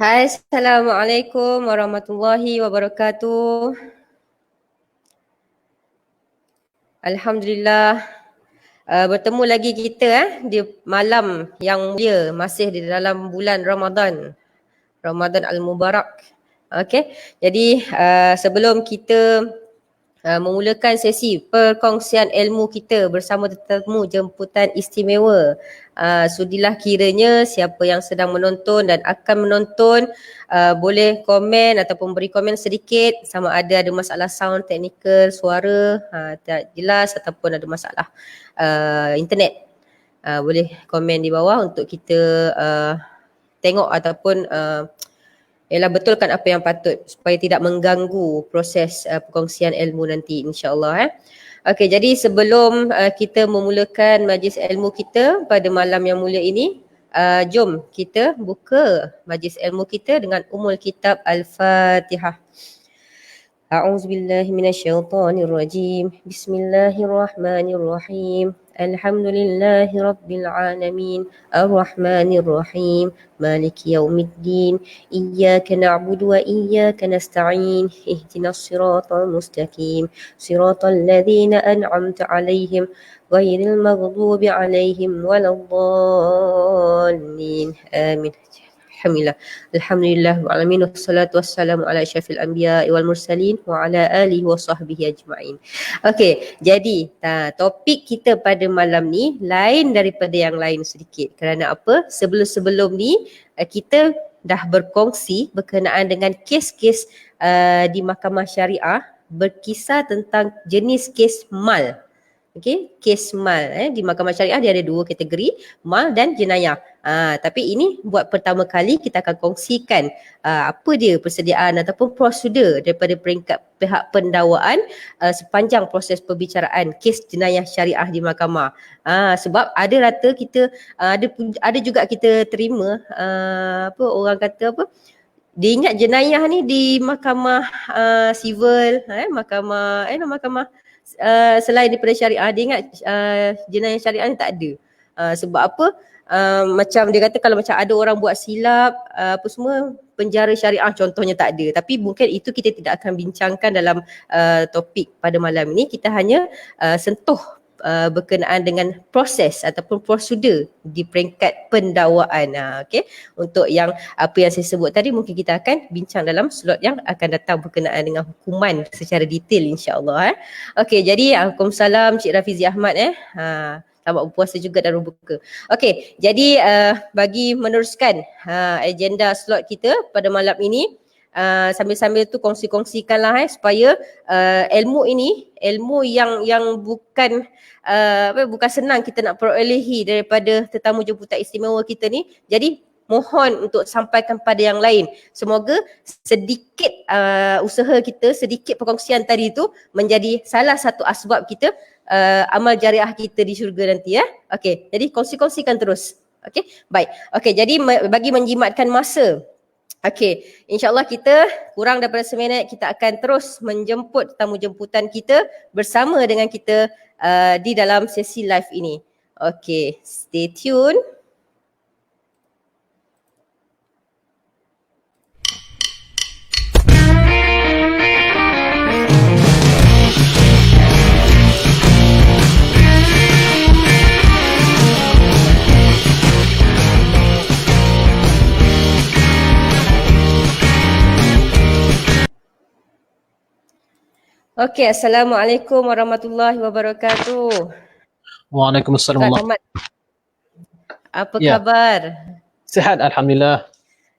Hai, Assalamualaikum warahmatullahi wabarakatuh. Alhamdulillah, bertemu lagi kita di malam yang mulia, masih di dalam bulan Ramadan, Ramadan Al-Mubarak. Okey, jadi sebelum kita memulakan sesi perkongsian ilmu kita bersama tetamu jemputan istimewa. Sudilah kiranya siapa yang sedang menonton dan akan menonton boleh komen ataupun beri komen sedikit sama ada masalah sound, teknikal, suara tak jelas ataupun ada masalah internet. Boleh komen di bawah untuk kita tengok ataupun ialah betulkan apa yang patut supaya tidak mengganggu proses perkongsian ilmu nanti insya-Allah. Okey, jadi sebelum kita memulakan majlis ilmu kita pada malam yang mulia ini, jom kita buka majlis ilmu kita dengan Ummul Kitab Al-Fatihah. A'udzubillahi minasyaitonirrajim. Bismillahirrahmanirrahim. Alhamdulillahi rabbil alamin. Arrahmanirrahim. Maliki yaumiddin. Iyyaka na'budu wa iyyaka nasta'in. Ihdinas siratal mustaqim. Siratal ladzina an'amta 'alaihim ghairil maghdubi 'alaihim waladdallin. Amin. Alhamdulillah. Alhamdulillah wa'alamin wassalatu wassalamu ala asyrafil anbiya wal mursalin wa ala alihi wa sahbihi ajma'in. Okey, jadi topik kita pada malam ni lain daripada yang lain sedikit. Kerana apa? Sebelum-sebelum ni kita dah berkongsi berkenaan dengan kes-kes di mahkamah syariah berkisar tentang jenis kes mal. Okey, kes mal di mahkamah syariah dia ada dua kategori, mal dan jenayah. Tapi ini buat pertama kali kita akan kongsikan apa dia persediaan ataupun prosedur daripada peringkat pihak pendakwaan sepanjang proses perbicaraan kes jenayah syariah di mahkamah. Sebab ada rata kita ada juga kita terima apa orang kata apa, dia ingat jenayah ni di mahkamah civil, mahkamah selain daripada syariah, dia ingat jenayah syariah ni tak ada. Sebab apa? Macam dia kata kalau macam ada orang buat silap apa semua, penjara syariah contohnya tak ada. Tapi mungkin itu kita tidak akan bincangkan dalam topik pada malam ini. Kita hanya sentuh berkenaan dengan proses ataupun prosedur di peringkat pendakwaan. Okey, untuk yang apa yang saya sebut tadi mungkin kita akan bincang dalam slot yang akan datang berkenaan dengan hukuman secara detail insya-Allah. Okey, jadi Waalaikumsalam Cik Rafizi Ahmad selamat berpuasa juga dan berbuka. Okey, jadi bagi meneruskan agenda slot kita pada malam ini, sambil-sambil tu kongsi-kongsikanlah supaya ilmu yang bukan bukan senang kita nak perolehi daripada tetamu jemputan istimewa kita ni. Jadi mohon untuk sampaikan pada yang lain. Semoga sedikit usaha kita, sedikit perkongsian tadi tu menjadi salah satu asbab kita amal jariah kita di syurga nanti ya. Okey, jadi kongsi-kongsikan terus. Okey, baik. Okey, jadi bagi menjimatkan masa, okey, insyaAllah kita kurang daripada seminit kita akan terus menjemput tamu jemputan kita bersama dengan kita di dalam sesi live ini. Okey, stay tune. Okey, Assalamualaikum warahmatullahi wabarakatuh. Waalaikumsalam. Tuan Ahmad, apa khabar? Sihat Alhamdulillah.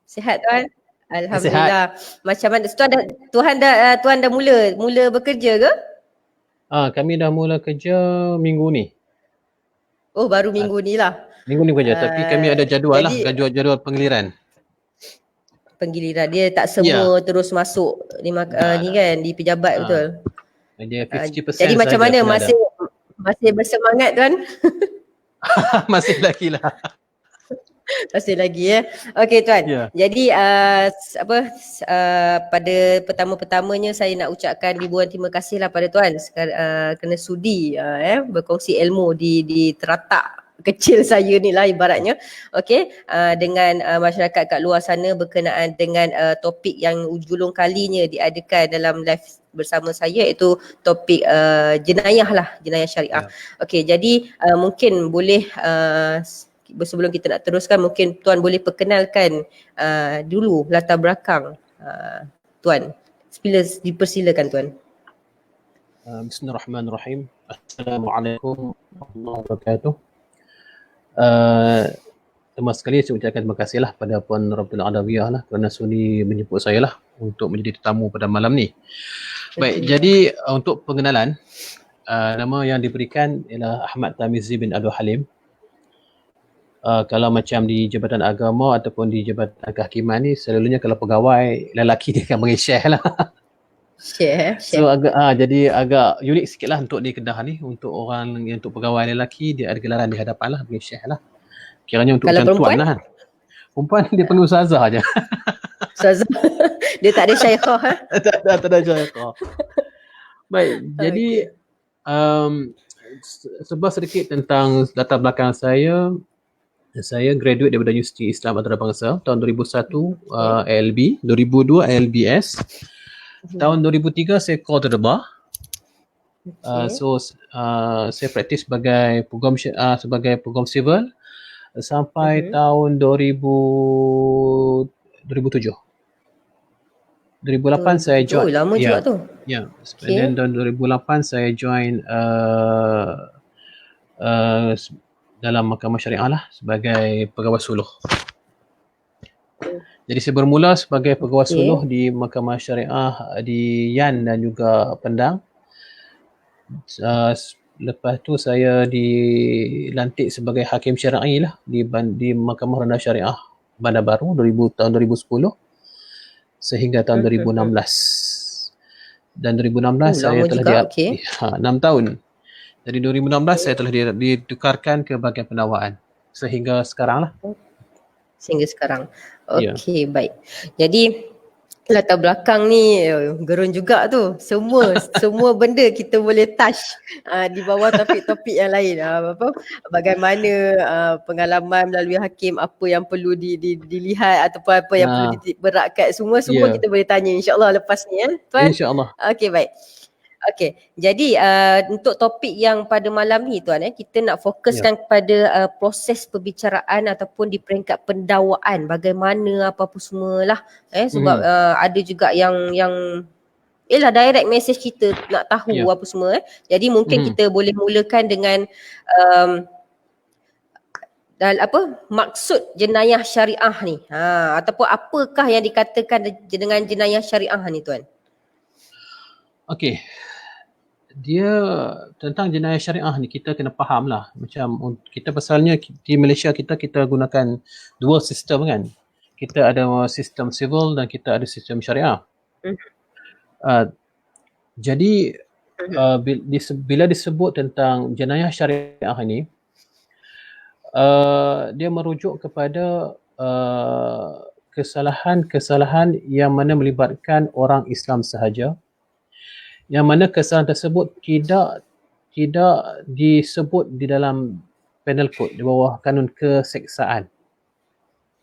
Sihat Tuan? Alhamdulillah. Sihat. Macam mana? Tuan dah mula bekerja ke? Kami dah mula kerja minggu ni. Oh, baru minggu ni lah. Minggu ni kerja, tapi kami ada jadual lah, jadual penggiliran. Penggiliran dia tak semua terus masuk ni kan di pejabat betul. Dia 50% jadi macam mana masih bersemangat Tuan? Masih lagi lah. Masih lagi ya. Okey Tuan. Jadi pada pertama-pertamanya saya nak ucapkan ribuan terima kasih lah pada Tuan kerana sudi berkongsi ilmu di teratak kecil saya ni lah ibaratnya. Okey, dengan masyarakat kat luar sana berkenaan dengan topik yang ujung kalinya diadakan dalam live bersama saya, iaitu topik jenayah lah, jenayah syariah. Okey, jadi mungkin boleh sebelum kita nak teruskan, mungkin Tuan boleh perkenalkan dulu latar belakang Tuan. Dipersilakan Tuan. Bismillahirrahmanirrahim. Assalamualaikum warahmatullahi wabarakatuh. Pertama sekali saya ucapkan terima kasihlah pada Puan Rabbil Adawiyah lah kerana sudi menjemput saya lah untuk menjadi tetamu pada malam ni. Baik, jadi untuk pengenalan, nama yang diberikan ialah Ahmad Tamizi bin Abdul Halim. Kalau macam di Jabatan Agama ataupun di Jabatan Kehakiman ni, selalunya kalau pegawai lelaki dia akan panggil Syekh lah. Syekh. So jadi agak unik sikit lah untuk di Kedah ni. Untuk orang yang untuk pegawai lelaki, dia ada gelaran di hadapan lah, panggil Syekh lah. Kiranya untuk kalau macam tuan lah. Perempuan dia panggil Ustazah je. Ustazah. Dia tak ada Syekhah tak ada Syekhah. Baik, jadi sebuah sedikit tentang latar belakang saya. Saya graduate daripada Universiti Islam Antarabangsa tahun 2001, ALB, 2002 ALBS. Tahun 2003 saya call to the bar. Saya praktis sebagai peguam civil sampai tahun 2007. 2008 saya join. Lama juga tu. Ya. Dan tahun 2008 saya join dalam Mahkamah Syariah lah sebagai pegawai suluh. Jadi saya bermula sebagai pegawai suluh di Mahkamah Syariah di Yan dan juga Pendang. Lepas tu saya dilantik sebagai hakim syar'i lah di Mahkamah Rendah Syariah Bandar Baru tahun 2010 sehingga tahun 2016. Dan 2016 saya telah 6 tahun. Jadi 2016 saya telah ditukarkan ke bahagian pendawaan sehingga sekarang lah. Sehingga sekarang. Okey, baik. Jadi latar belakang ni gerun juga tu. Semua benda kita boleh touch di bawah topik-topik yang lain. Bagaimana pengalaman melalui hakim, apa yang perlu dilihat ataupun apa yang perlu dititik-beratkan, semua kita boleh tanya insya-Allah lepas ni Tuan. Insya-Allah. Okey, baik. Okey, jadi untuk topik yang pada malam ni Tuan, kita nak fokuskan kepada proses perbicaraan ataupun di peringkat pendakwaan, bagaimana apa-apa semualah sebab ada juga yang direct message kita nak tahu apa semua Jadi mungkin kita boleh mulakan dengan maksud jenayah syariah ni. Ataupun apakah yang dikatakan dengan jenayah syariah ni Tuan? Okey. Dia tentang jenayah syariah ni kita kena faham lah. Macam kita pasalnya di Malaysia kita gunakan dua sistem kan. Kita ada sistem civil dan kita ada sistem syariah. Jadi bila disebut tentang jenayah syariah ni, dia merujuk kepada kesalahan-kesalahan yang mana melibatkan orang Islam sahaja, yang mana kesalahan tersebut tidak disebut di dalam penal code, di bawah kanun keseksaan.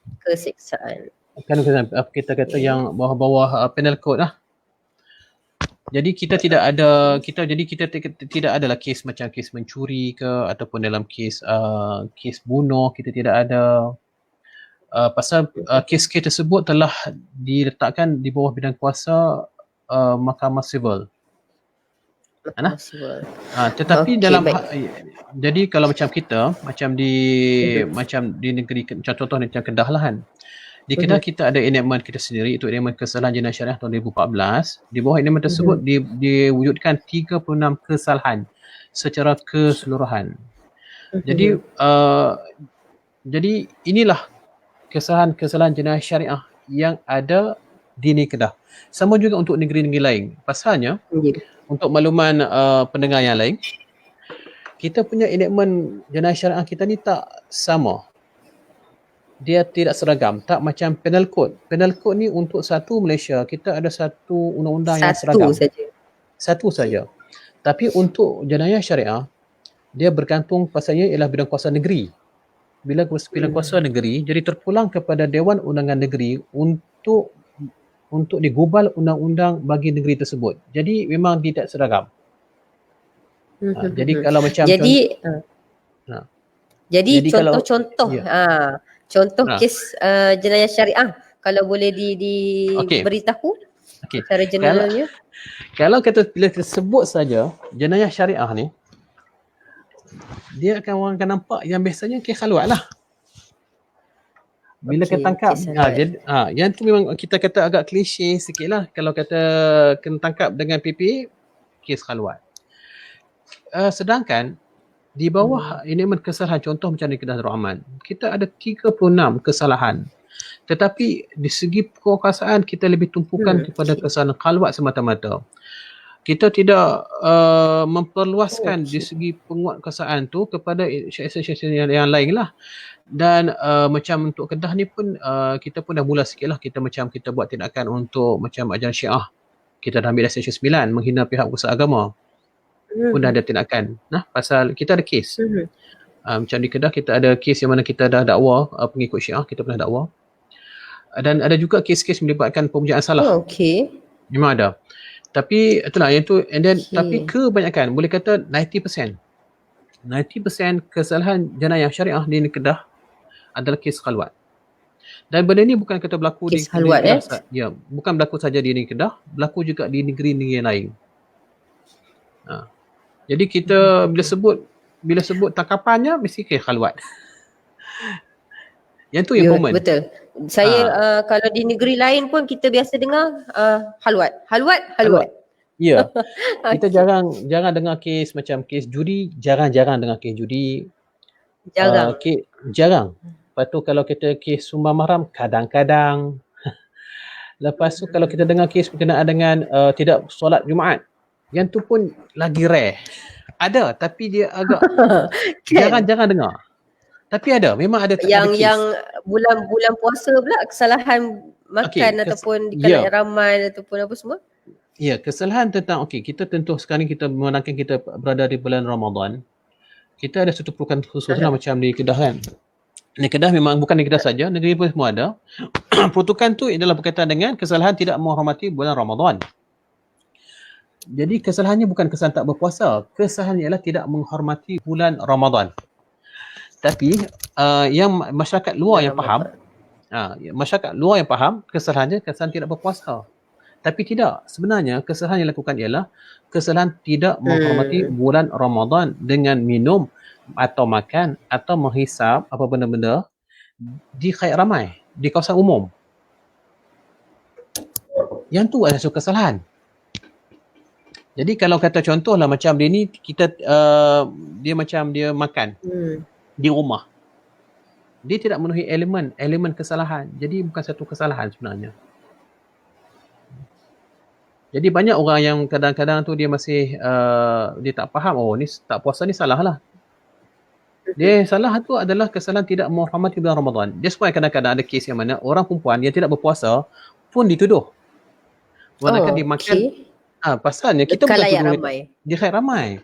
Kanun keseksaan, kita kata yang bawah penal code lah. Jadi kita tidak adalah kes macam kes mencuri ke ataupun dalam kes bunuh, kita tidak ada pasal kes-kes tersebut telah diletakkan di bawah bidang kuasa Mahkamah Sivil. Tetapi jadi kalau macam kita macam di negeri contoh macam Kedah lah kan. Di Kedah kita ada enactment kita sendiri, itu enactment kesalahan jenayah syariah tahun 2014. Di bawah enactment tersebut diwujudkan 36 kesalahan secara keseluruhan. Jadi inilah kesalahan jenayah syariah yang ada di negeri Kedah. Sama juga untuk negeri-negeri lain. Pasalnya untuk makluman pendengar yang lain, kita punya enactment jenayah syariah kita ni tak sama. Dia tidak seragam, tak macam penal code. Penal code ni untuk satu Malaysia, kita ada satu undang-undang yang seragam. Satu saja. Tapi untuk jenayah syariah, dia bergantung pasalnya ialah bidang kuasa negeri. Bila bidang kuasa negeri, jadi terpulang kepada Dewan Undangan Negeri untuk digubal undang-undang bagi negeri tersebut. Jadi memang tidak seragam. Jadi kalau macam jadi contoh-contoh contoh kes jenayah syariah kalau boleh diberitahu secara generalnya. Kalau kita bila sebut saja jenayah syariah ni, dia orang akan nampak yang biasanya kes khalwat lah. Bila kita tangkap, yang tu memang kita kata agak klise sikit lah. Kalau kata kena tangkap dengan PPA, kes khalwat. Sedangkan di bawah elemen kesalahan, contoh macam di Kedah Darul Aman, kita ada 36 kesalahan. Tetapi di segi perkasaan kita lebih tumpukan kepada kesalahan khalwat semata-mata. Kita tidak memperluaskan di segi penguatkuasaan tu kepada section yang lain lah. Dan macam untuk Kedah ni pun kita pun dah mula sikit lah. Kita buat tindakan untuk macam ajaran Syiah. Kita dah ambil section 9 menghina pihak besar agama. Pun dah ada tindakan. Pasal kita ada kes. Macam di Kedah kita ada kes yang mana kita dah dakwa pengikut Syiah, kita pernah dakwa. Dan ada juga kes-kes melibatkan pemujaan salah. Memang ada. Tapi itulah yang tu, and then tapi kebanyakan boleh kata 90% kesalahan jenayah syariah di Kedah adalah kes khalwat. Dan benda ni bukan kata berlaku kes di Kedah. Ya, bukan berlaku saja di Kedah, berlaku juga di negeri-negeri yang lain. Jadi kita bila sebut tangkapannya mesti kes khalwat. Yang tu yang common. Betul. Saya kalau di negeri lain pun kita biasa dengar halwat. Ya. Kita jarang dengar kes macam kes judi, jarang dengar kes judi. Jarang. Lepas tu kalau kita kes sumbang mahram, kadang-kadang. Lepas tu kalau kita dengar kes berkenaan dengan tidak solat Jumaat, yang tu pun lagi rare. Ada tapi dia agak jarang dengar. Tapi ada, memang ada. Yang bulan puasa pula kesalahan makan ataupun di kalangan ramai ataupun apa semua. Ya, kesalahan tentang kita tentu sekarang kita memandangkan kita berada di bulan Ramadan. Kita ada satu perlukan khusus lah macam di Kedah kan. Di Kedah memang bukan di Kedah saja, negeri pun semua ada. Peruntukan tu adalah berkaitan dengan kesalahan tidak menghormati bulan Ramadan. Jadi kesalahannya bukan kesalahan tak berpuasa, kesalahannya ialah tidak menghormati bulan Ramadan. Tapi yang masyarakat luar yang faham, masyarakat luar yang faham kesalahannya kesalahan tidak berpuasa. Tapi tidak, sebenarnya kesalahan yang dilakukan ialah kesalahan tidak menghormati bulan Ramadan dengan minum atau makan atau menghisap apa benda-benda di khalayak ramai, di kawasan umum. Yang tu adalah satu kesalahan. Jadi kalau kata contohlah macam dia ni, kita dia macam dia makan di rumah, dia tidak memenuhi elemen kesalahan. Jadi bukan satu kesalahan sebenarnya. Jadi banyak orang yang kadang-kadang tu dia masih dia tak faham, ni tak puasa ni salah lah. Dia salah tu adalah kesalahan tidak menghormati bulan Ramadan. That's why kadang-kadang ada kes yang mana orang perempuan yang tidak berpuasa pun dituduh. Walaupun dia makan pasalnya kita bukan tuduh dia khalayak ramai.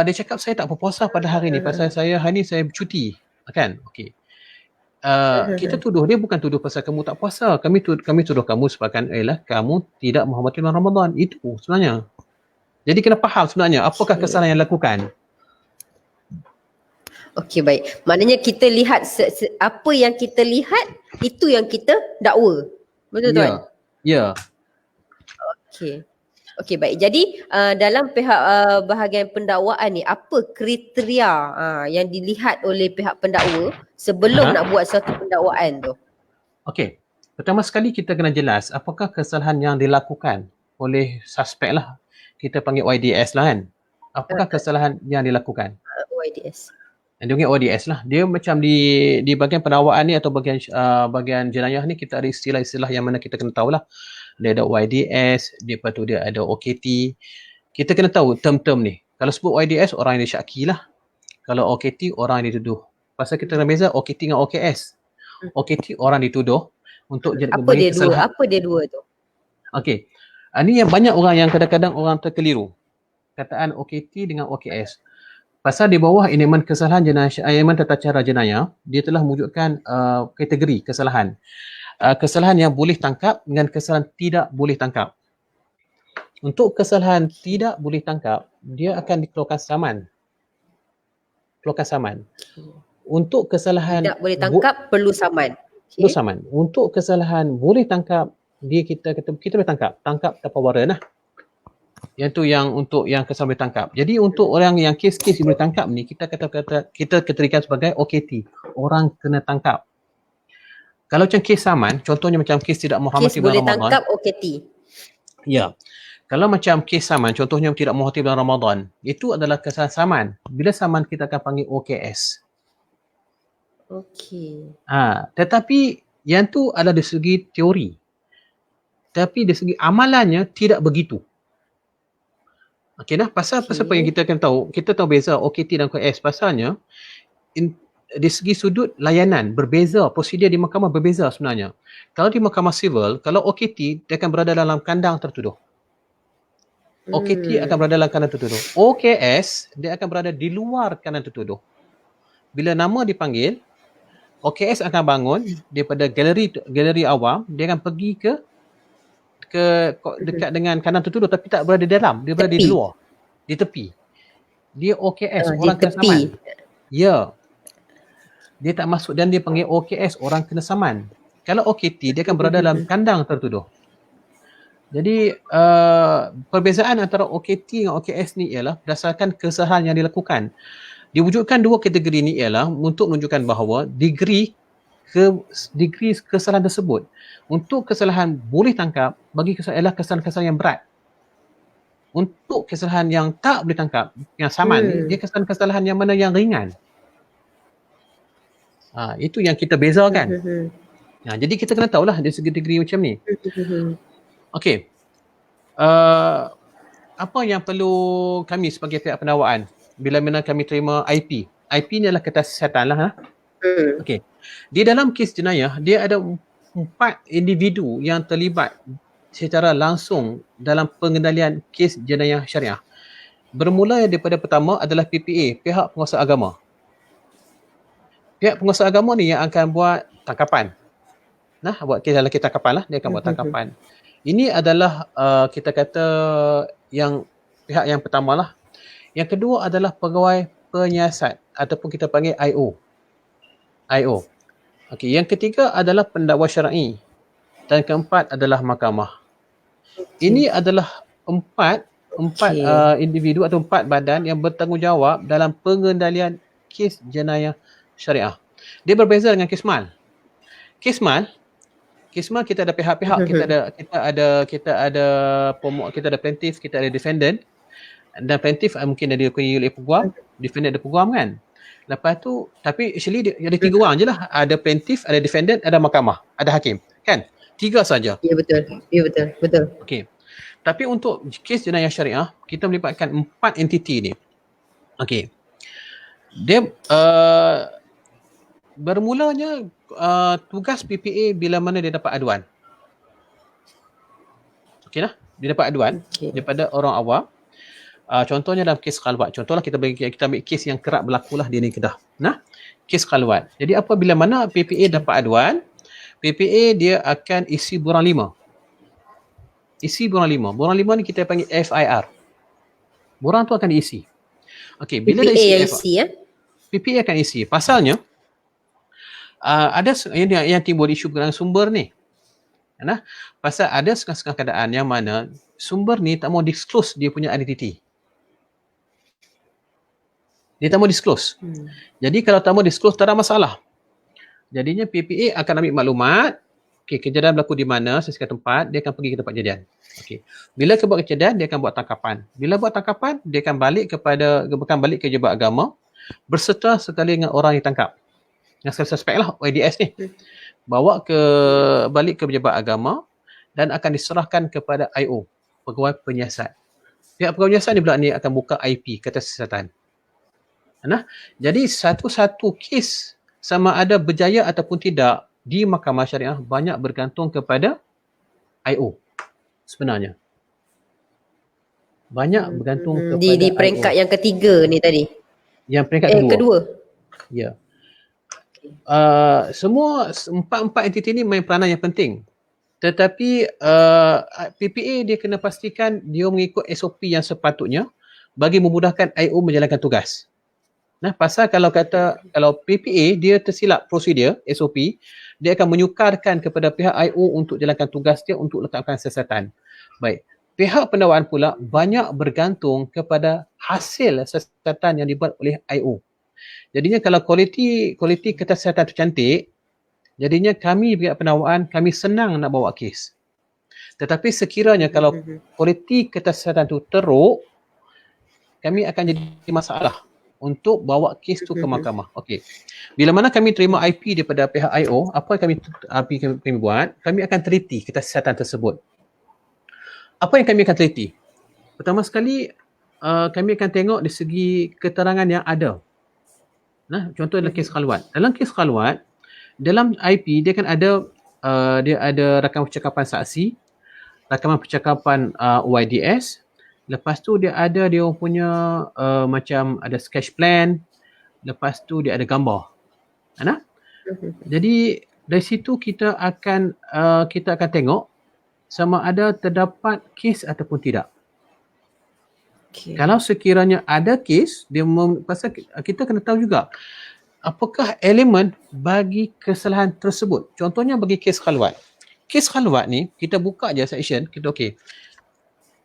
Dia cakap saya tak berpuasa pada hari ni pasal hari ni saya cuti. Kan? Okey. Kita tuduh dia bukan tuduh pasal kamu tak puasa. Kami tuduh kamu sebabkan kamu tidak menghormati bulan Ramadan. Itu sebenarnya. Jadi kena faham sebenarnya apakah kesalahan yang dilakukan. Okey, baik. Maknanya kita lihat apa yang kita lihat itu yang kita dakwa. Betul tuan? Ya. Okey, baik. Jadi dalam pihak bahagian pendakwaan ni, apa kriteria yang dilihat oleh pihak pendakwa sebelum nak buat satu pendakwaan tu? Okey. Pertama sekali kita kena jelas apakah kesalahan yang dilakukan oleh suspek lah. Kita panggil YDS lah kan. Apakah kesalahan yang dilakukan? YDS. Dia panggil YDS lah. Dia macam di bahagian pendakwaan ni atau bahagian jenayah ni kita ada istilah-istilah yang mana kita kena tahulah. Dia ada YDS, lepas tu dia ada OKT. Kita kena tahu term-term ni. Kalau sebut YDS, orang yang disyaki lah. Kalau OKT, orang yang dituduh. Pasal kita kena beza OKT dengan OKS. OKT, orang dituduh untuk jadi kesalahan. Apa dia dua tu? Okey. Ini yang banyak orang yang kadang-kadang orang terkeliru. Kataan OKT dengan OKS. Pasal di bawah elemen kesalahan jenayah, elemen tata cara jenayah, dia telah mewujudkan kategori kesalahan. Kesalahan yang boleh tangkap dengan kesalahan tidak boleh tangkap. Untuk kesalahan tidak boleh tangkap, dia akan dikeluarkan saman. Keluarkan saman. Untuk kesalahan Tidak boleh tangkap, perlu saman. perlu saman. Untuk kesalahan boleh tangkap, dia kita boleh tangkap tanpa waran lah. Yang tu yang untuk yang kesalahan boleh tangkap. Jadi untuk orang yang kes-kes yang boleh tangkap ni, kita kategorikan sebagai OKT, orang kena tangkap. Kalau macam kes saman, contohnya macam kes tidak menghormati bulan Ramadan. Kes boleh tangkap OKT. Ya. Kalau macam kes saman, contohnya tidak menghormati bulan Ramadan, itu adalah kesalahan saman. Bila saman, kita akan panggil OKS. Okey. Tetapi yang tu adalah dari segi teori. Tapi dari segi amalannya tidak begitu. Okey dah, pasal apa yang kita akan tahu? Kita tahu beza OKT dan OKS. Pasalnya dari segi sudut layanan berbeza, prosedur di mahkamah berbeza sebenarnya. Kalau di mahkamah sivil, kalau OKT dia akan berada dalam kandang tertuduh. OKT akan berada dalam kandang tertuduh. OKS dia akan berada di luar kandang tertuduh. Bila nama dipanggil, OKS akan bangun daripada galeri awam, dia akan pergi ke dekat dengan kandang tertuduh tapi tak berada di dalam, dia berada di luar, di tepi. Dia OKS, orang kena saman. Ya. Dia tak masuk dan dia panggil OKS, orang kena saman. Kalau OKT, dia akan berada dalam kandang tertuduh. Jadi perbezaan antara OKT dengan OKS ni ialah berdasarkan kesalahan yang dilakukan. Diwujudkan dua kategori ni ialah untuk menunjukkan bahawa degree kesalahan tersebut. Untuk kesalahan boleh tangkap, bagi kesalahan ialah kesalahan-kesalahan yang berat. Untuk kesalahan yang tak boleh tangkap, yang saman, dia kesalahan-kesalahan yang mana yang ringan. Itu yang kita bezakan. Jadi kita kena tahulah dari segi degree macam ni. Okey. Apa yang perlu kami sebagai pihak pendakwaan bila mana kami terima IP? IP ni adalah kertas siasatan lah. Okey. Di dalam kes jenayah, dia ada 4 individu yang terlibat secara langsung dalam pengendalian kes jenayah syariah. Bermula daripada pertama adalah PPA, pihak penguasa agama. Pihak penguasa agama ni yang akan buat tangkapan. Buat kes dalam kes tangkapan lah, dia akan buat tangkapan. Ini adalah kita kata yang pihak yang pertama lah. Yang kedua adalah pegawai penyiasat ataupun kita panggil IO. Okey, yang ketiga adalah pendakwa syar'i dan keempat adalah mahkamah. Ini adalah empat individu atau 4 badan yang bertanggungjawab dalam pengendalian kes jenayah syariah. Dia berbeza dengan kes mal. Kes mal kita ada pihak-pihak, kita ada plaintiff, kita ada defendant. Dan plaintiff mungkin ada oleh peguam, defendant ada peguam kan. Lepas tu, tapi actually ada 3 orang je lah. Ada plaintiff, ada defendant, ada mahkamah, ada hakim. Kan? 3 saja. Ya betul. Okey. Tapi untuk kes jenayah syariah, kita melibatkan 4 entiti ni. Okey. Dia bermulanya tugas PPA bila mana dia dapat aduan. Okey lah. Dia dapat aduan daripada orang awam. Contohnya dalam kes khalwat. Contohlah kita ambil kes yang kerap berlaku lah di negeri Kedah. Kes khalwat. Jadi apabila mana PPA dapat aduan, PPA dia akan isi borang 5. Borang 5 ni kita panggil FIR. Borang tu akan diisi. Okey, bila PPA dah isi PPA akan isi. Pasalnya ada yang timbul isu berkenaan sumber ni. Pasal ada setengah-setengah keadaan yang mana sumber ni tak mau disclose dia punya identiti. Dia tak mau disclose. Jadi kalau tak mau disclose tak ada masalah. Jadinya PPA akan ambil maklumat, kejadian berlaku di mana, sesuatu tempat, dia akan pergi ke tempat kejadian. Bila ke buat kejadian, dia akan buat tangkapan. Bila buat tangkapan, dia akan balik ke Jabat Agama berserta sekali dengan orang yang tangkap. Yang suspek lah, OIDS ni. Balik ke Jabat Agama dan akan diserahkan kepada IO, pegawai penyiasat. Pihak pegawai penyiasat ni pula ni akan buka IP, kertas siasatan. Jadi satu-satu kes sama ada berjaya ataupun tidak di mahkamah syariah banyak bergantung kepada IO sebenarnya. Banyak bergantung kepada di peringkat IO. yang ketiga ni tadi. Yang peringkat kedua. Kedua. Ya. Semua empat entiti ni main peranan yang penting. Tetapi PPA dia kena pastikan dia mengikut SOP yang sepatutnya bagi memudahkan IO menjalankan tugas. Nah, pasal kalau PPA dia tersilap prosedur SOP, dia akan menyukarkan kepada pihak IO untuk jalankan tugas dia untuk letakkan siasatan. Baik. Pihak pendawaan pula banyak bergantung kepada hasil siasatan yang dibuat oleh IO. Jadinya kalau kualiti kesihatan itu cantik, jadinya kami pihak pendawaan, kami senang nak bawa kes. Tetapi sekiranya kalau kualiti kesihatan itu teruk, kami akan jadi masalah untuk bawa kes tu ke mahkamah. Okey. Bila mana kami terima IP daripada pihak IO, apa yang kami buat? Kami akan teliti kesihatan tersebut. Apa yang kami akan teliti? Pertama sekali, kami akan tengok dari segi keterangan yang ada. Nah, contoh dalam kes khalwat. Dalam kes khalwat, dalam IP dia kan ada rakaman percakapan saksi, rakaman percakapan YDS. Lepas tu dia ada dia punya macam ada sketch plan. Lepas tu dia ada gambar. Jadi dari situ kita akan tengok sama ada terdapat kes ataupun tidak. Okay. Kalau sekiranya ada kes, pasal kita kena tahu juga apakah elemen bagi kesalahan tersebut. Contohnya bagi kes khalwat. Kes khalwat ni kita buka je section, kita okey.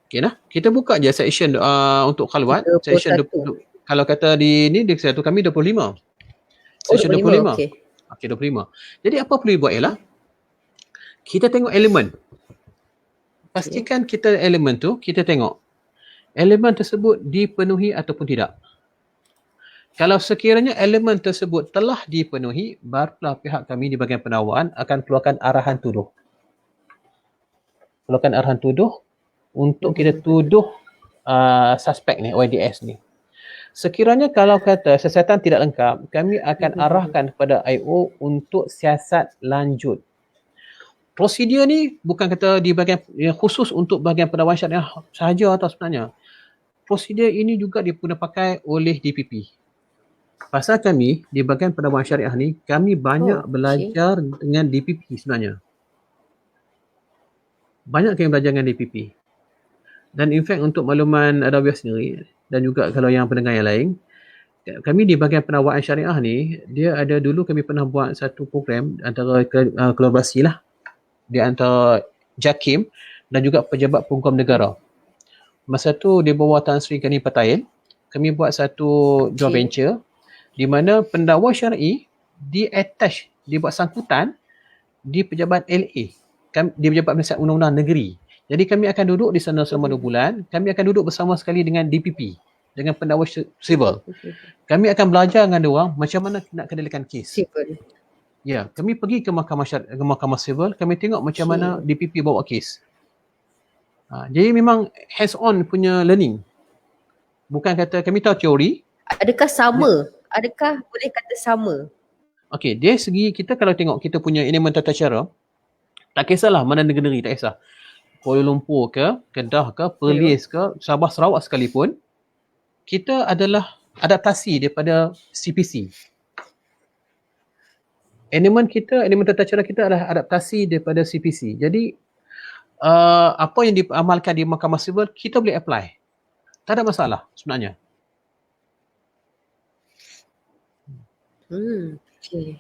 Okey nah, kita buka je section untuk khalwat, section 20, kalau kata di ni satu kami 25. Section 25. Okey. Okey 25. Jadi apa perlu dibuat ialah kita tengok elemen. Pastikan kita elemen tu kita tengok elemen tersebut dipenuhi ataupun tidak. Kalau sekiranya elemen tersebut telah dipenuhi, barulah pihak kami di bahagian pendawaan akan keluarkan arahan tuduh. Keluarkan arahan tuduh untuk kita tuduh suspek ni, YDS ni. Sekiranya kalau kata siasatan tidak lengkap, kami akan arahkan kepada IO untuk siasat lanjut. Prosedur ni bukan kata di bahagian khusus untuk bahagian pendawaan syariah sahaja atau sebenarnya. Prosedur ini juga diguna pakai oleh DPP. Pasal kami di bahagian pendawaan syariah ni, kami banyak belajar dengan DPP sebenarnya. Banyak kami belajar dengan DPP. Dan in fact untuk makluman Adawiyah sendiri dan juga kalau yang pendengar yang lain, kami di bahagian pendawaan syariah ni, dia ada dulu kami pernah buat satu program antara kolaborasi lah di antara JAKIM dan juga pejabat penghukum negara. Masa tu di bawah Tan Sri Gani Patayan, kami buat satu joint venture di mana pendakwa syar'i di-attach, dibuat sangkutan di pejabat LA, di pejabat penasihat undang-undang negeri. Jadi kami akan duduk di sana selama 2 bulan, kami akan duduk bersama sekali dengan DPP, dengan pendakwa sivil. Kami aakan belajar dengan diorang macam mana nak kendalikan kes. Ya, kami pergi ke mahkamah sivil, kami tengok macam mana DPP bawa kes. Jadi memang hands on punya learning. Bukan kata kami tahu teori. Adakah sama? Adakah boleh kata sama? Okey, dari segi kita kalau tengok kita punya elemen tata cara, tak kisahlah mana negeri, tak kisah. Kuala Lumpur ke, Kedah ke, Perlis ke, Sabah Sarawak sekalipun, kita adalah adaptasi daripada CPC. Elemen tata cara kita adalah adaptasi daripada CPC. Jadi apa yang diamalkan di mahkamah sivil kita boleh apply. Tak ada masalah sebenarnya. Okay.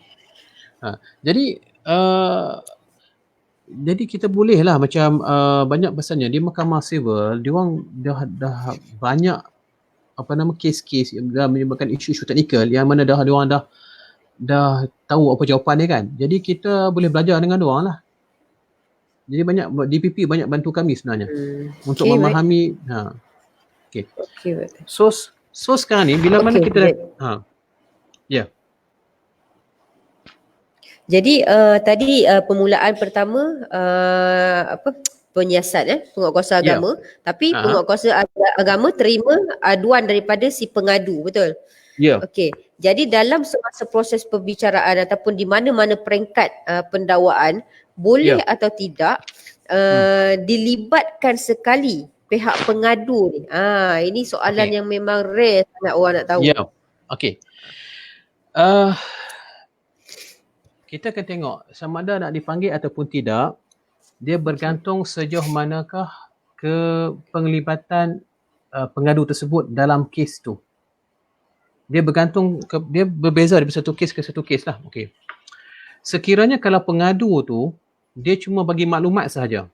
Jadi kita bolehlah macam banyak pasalnya di mahkamah sivil diorang dah banyak kes-kes yang menyebabkan isu-isu teknikal yang mana diorang dah tahu apa jawapan dia kan. Jadi kita boleh belajar dengan diorang lah. Jadi banyak DPP banyak bantu kami sebenarnya untuk memahami. Okay. So sekarang ni bila mana kita Jadi tadi permulaan pertama penyiasat penguatkuasa agama, tapi penguatkuasa agama terima aduan daripada si pengadu, betul? Ya. Okey. Jadi dalam semasa proses perbicaraan ataupun di mana-mana peringkat pendakwaan, boleh atau tidak dilibatkan sekali pihak pengadu ni. Ini soalan yang memang rare sangat orang nak tahu. Ya. Okey. Kita akan tengok sama ada nak dipanggil ataupun tidak. Dia bergantung sejauh manakah penglibatan pengadu tersebut dalam kes tu. Dia bergantung dia berbeza dari satu kes ke satu kes lah. Okey. Sekiranya kalau pengadu tu dia cuma bagi maklumat sahaja.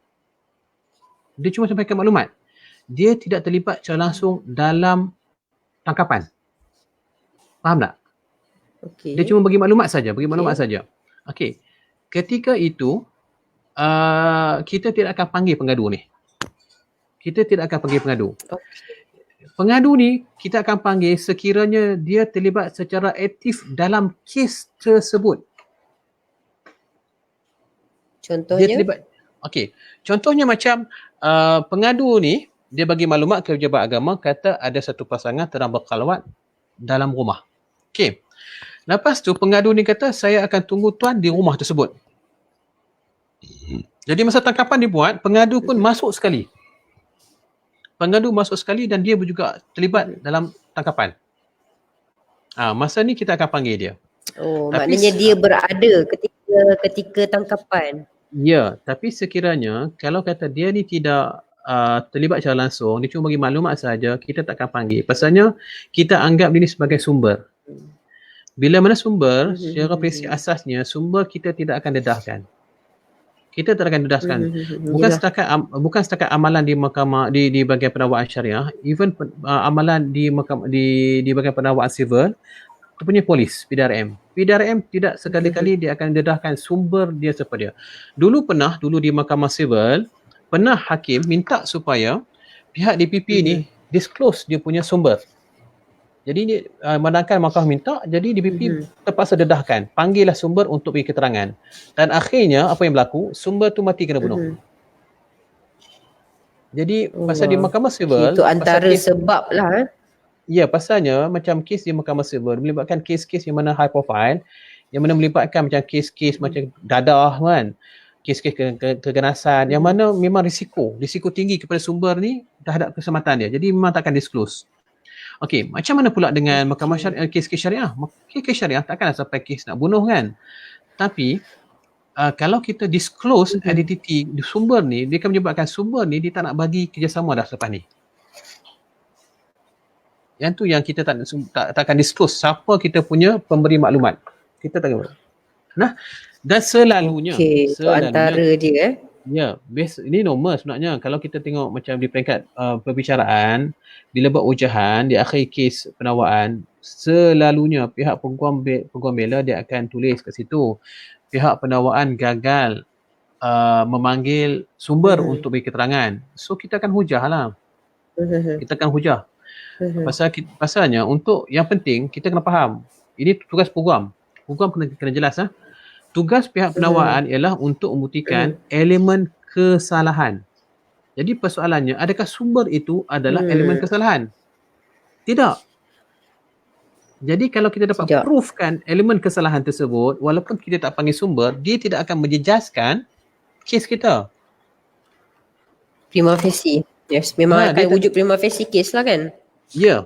Dia cuma sampaikan maklumat. Dia tidak terlibat secara langsung dalam tangkapan. Faham tak? Okey. Dia cuma bagi maklumat saja, saja. Okey. Ketika itu kita tidak akan panggil pengadu ni. Pengadu ni kita akan panggil sekiranya dia terlibat secara aktif dalam kes tersebut. Contohnya? Dia terlibat. Okey. Contohnya macam pengadu ni dia bagi maklumat ke pejabat agama kata ada satu pasangan sedang berkhalwat dalam rumah. Okey. Lepas tu pengadu ni kata saya akan tunggu tuan di rumah tersebut. Jadi masa tangkapan dibuat, pengadu pun masuk sekali. Dan dia juga terlibat dalam tangkapan. Masa ni kita akan panggil dia. Maknanya dia berada ketika tangkapan. Ya, tapi sekiranya kalau kata dia ni tidak terlibat secara langsung, dia cuma bagi maklumat saja, kita tak akan panggil. Pasalnya kita anggap dia ni sebagai sumber. Bila mana sumber, secara prinsip asasnya, sumber kita tidak akan dedahkan. Bukan setakat amalan di mahkamah di bahagian pendakwaan syariah, even amalan di bahagian pendakwaan civil, tu punya polis, PDRM tidak sekali-kali dia akan dedahkan sumber dia siapa dia. Dulu di mahkamah civil, pernah hakim minta supaya pihak DPP ni disclose dia punya sumber. Jadi ni manakala mahkamah minta, jadi DPP terpaksa dedahkan, panggillah sumber untuk bagi keterangan. Dan akhirnya apa yang berlaku, sumber tu mati kena bunuh. Jadi pasal di mahkamah civil, itu antara sebab lah. Ya, pasalnya macam kes di mahkamah civil melibatkan kes-kes yang mana high profile, yang mana melibatkan macam kes-kes macam dadah kan, kes-kes keganasan, yang mana memang risiko tinggi kepada sumber ni terhadap keselamatan dia. Jadi memang takkan disclose. Okey, macam mana pula dengan mahkamah syariah, kes-kes syariah? Kes syariah takkanlah sampai kes nak bunuh kan. Tapi kalau kita disclose identiti sumber ni, dia akan menyebabkan sumber ni dia tak nak bagi kerjasama dah selepas ni. Yang tu yang kita takkan disclose siapa kita punya pemberi maklumat. Kita tak tahu. Nah, dan selalunya antara dia ya, ini normal sebenarnya. Kalau kita tengok macam di peringkat perbicaraan, bila buat ujahan di akhir kes penakwaan, selalunya pihak peguam bela dia akan tulis kat situ, pihak penakwaan gagal memanggil sumber untuk beri keterangan. So kita akan hujah lah. Pasalnya untuk yang penting kita kena faham, ini tugas peguam kena jelas lah. Tugas pihak penakwaan ialah untuk membuktikan elemen kesalahan. Jadi persoalannya, adakah sumber itu adalah elemen kesalahan? Tidak. Jadi kalau kita dapat proofkan elemen kesalahan tersebut, walaupun kita tak panggil sumber, dia tidak akan menjejaskan kes kita. Prima facie. Yes, memang akan wujud prima facie kes lah kan? Ya.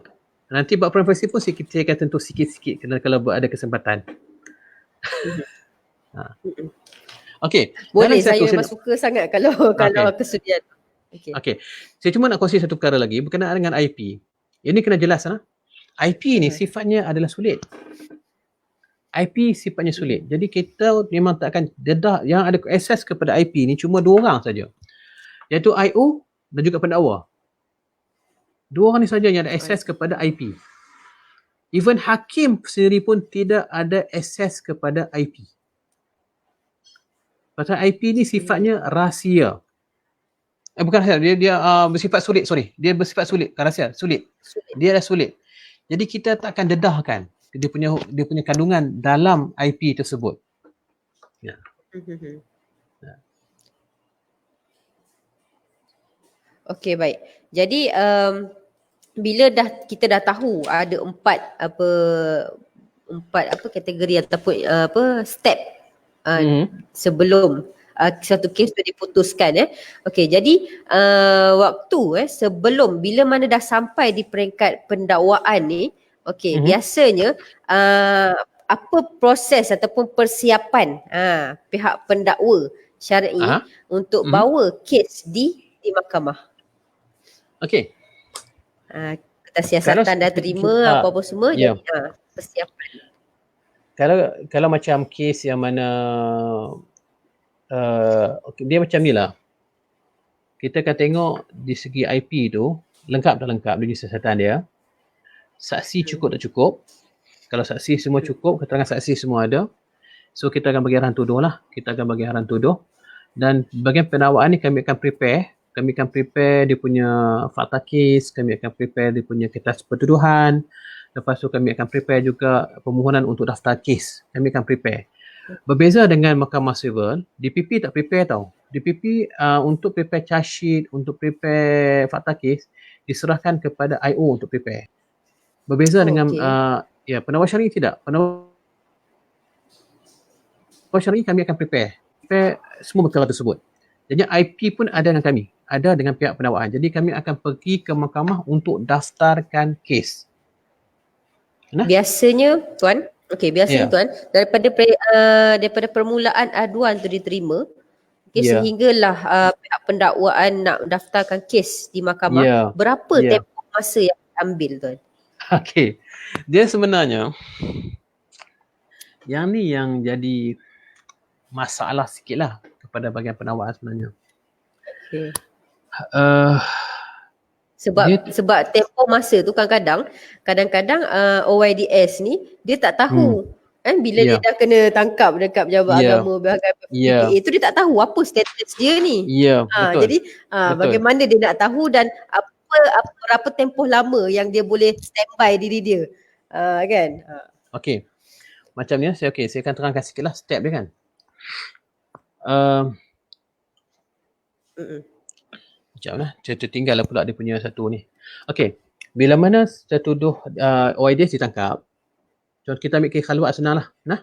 Nanti buat prima facie pun saya akan tentu sikit-sikit kalau ada kesempatan. Okey. Boleh, saya memang suka sangat kalau kesudian. Okey. Saya cuma nak kongsi satu perkara lagi berkenaan dengan IP. Ini kena jelas lah. IP ni sifatnya adalah sulit. Jadi kita memang tak akan dedah, yang ada akses kepada IP ni cuma 2 orang saja. Iaitu IO dan juga pendakwa. 2 orang ni saja yang ada akses kepada IP. Even hakim sendiri pun tidak ada akses kepada IP. Pasal IP ni sifatnya rahsia. Bukan rahsia, dia bersifat sulit, Dia bersifat sulit, bukan rahsia, sulit. Dia adalah sulit. Jadi kita tak akan dedahkan dia punya kandungan dalam IP tersebut. Ya. Okey, baik. Jadi bila kita dah tahu ada 4 kategori ataupun step sebelum satu kes tu diputuskan Okey, jadi waktu sebelum bila mana dah sampai di peringkat pendakwaan ni, Okey, biasanya apa proses ataupun persiapan pihak pendakwa syar'i untuk bawa kes di mahkamah? Okey. Kertas siasatan dah terima apa-apa semua, jadi persiapan. Kalau macam kes yang mana dia macam ni lah. Kita akan tengok di segi IP tu lengkap tak lengkap dari siasatan dia. Saksi cukup tak cukup. Kalau saksi semua cukup, keterangan saksi semua ada, so kita akan bagi arahan tuduh lah. Kita akan bagi arahan tuduh. Dan bahagian pendakwaan ni kami akan prepare dia punya fakta kes, kami akan prepare dia punya kertas pertuduhan. Lepas tu kami akan prepare juga permohonan untuk daftar kes. Kami akan prepare. Berbeza dengan mahkamah civil, DPP tak prepare tau. DPP untuk prepare charge sheet, untuk prepare fakta kes, diserahkan kepada IO untuk prepare. Berbeza dengan penawar syar'i tidak. Penawar syar'i kami akan prepare semua perkara tersebut. Jadi IP pun ada dengan kami, ada dengan pihak pendakwaan. Jadi kami akan pergi ke mahkamah untuk daftarkan kes. Biasanya tuan, tuan, daripada permulaan aduan tu diterima, sehinggalah pihak pendakwaan nak daftarkan kes di mahkamah, berapa tempoh masa yang diambil tuan? Okey. Dia sebenarnya yang ni yang jadi masalah sikitlah kepada bahagian penawar sebenarnya. Sebab tempoh masa tu kadang-kadang OYDS ni dia tak tahu bila dia dah kena tangkap dekat pejabat agama bahagian PPA tu, dia tak tahu apa status dia ni. Betul. Jadi bagaimana dia nak tahu dan berapa tempoh lama yang dia boleh standby diri dia, kan? Okey. Macam ni saya akan terangkan sikitlah step dia kan. Sekejap lah, tertinggal pula dia punya satu ni. Okey, bila mana tertuduh OIDS ditangkap, kita ambil kes khalwat senang lah.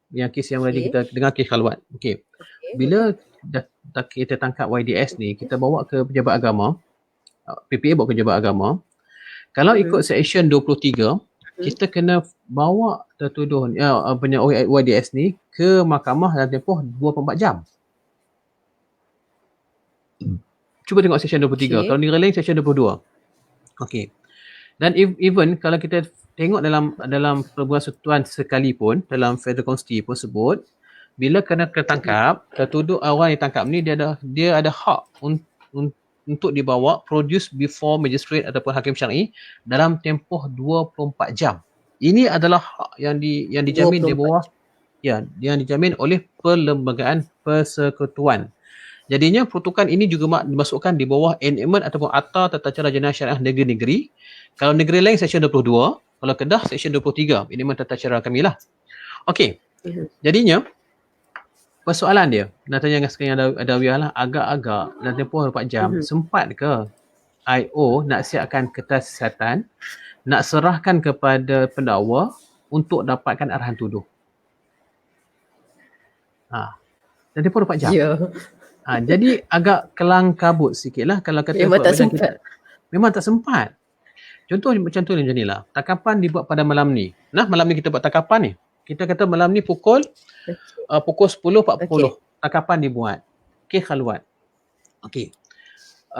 Yang kes yang tadi kita dengar kes khalwat. Okey. Bila dah kita tangkap YDS ni, kita bawa ke pejabat agama, PPA bawa ke pejabat agama. Kalau ikut section 23, kita kena bawa tertuduh punya YDS ni ke mahkamah dalam tempoh 24 jam. Cuba tengok section 23. Kalau negara lain section 22. Okey. Dan even kalau kita tengok dalam perbuatan satuan sekalipun, dalam Federal Constitution pun sebut, bila kena ketangkap, tertuduh orang yang tangkap ni dia ada hak untuk dibawa produce before magistrate ataupun hakim syar'i dalam tempoh 24 jam. Ini adalah hak yang dijamin di bawah yang dijamin oleh Perlembagaan Persekutuan. Jadinya peruntukan ini juga dimasukkan di bawah enactment ataupun Akta Tata Cara Jenayah Syariah Negeri-Negeri. Kalau negeri lain section 22, kalau Kedah section 23, enactment Tata Cara kami lah. Okey. Jadinya persoalan dia, nak tanya dengan sekalian Adawiyah lah, agak-agak dalam tempoh 4 jam, sempat ke IO nak siapkan kertas siasatan, nak serahkan kepada pendakwa untuk dapatkan arahan tuduh? Dalam tempoh 4 jam. Jadi agak kelang kabut sikit lah kalau kata memang tak sempat. Memang tak sempat. Contoh macam tu ni, macam ni lah. Tangkapan dibuat pada malam ni. Malam ni kita buat tangkapan ni. Kita kata malam ni pukul 10.40 tangkapan dibuat. Kes khalwat. Okey.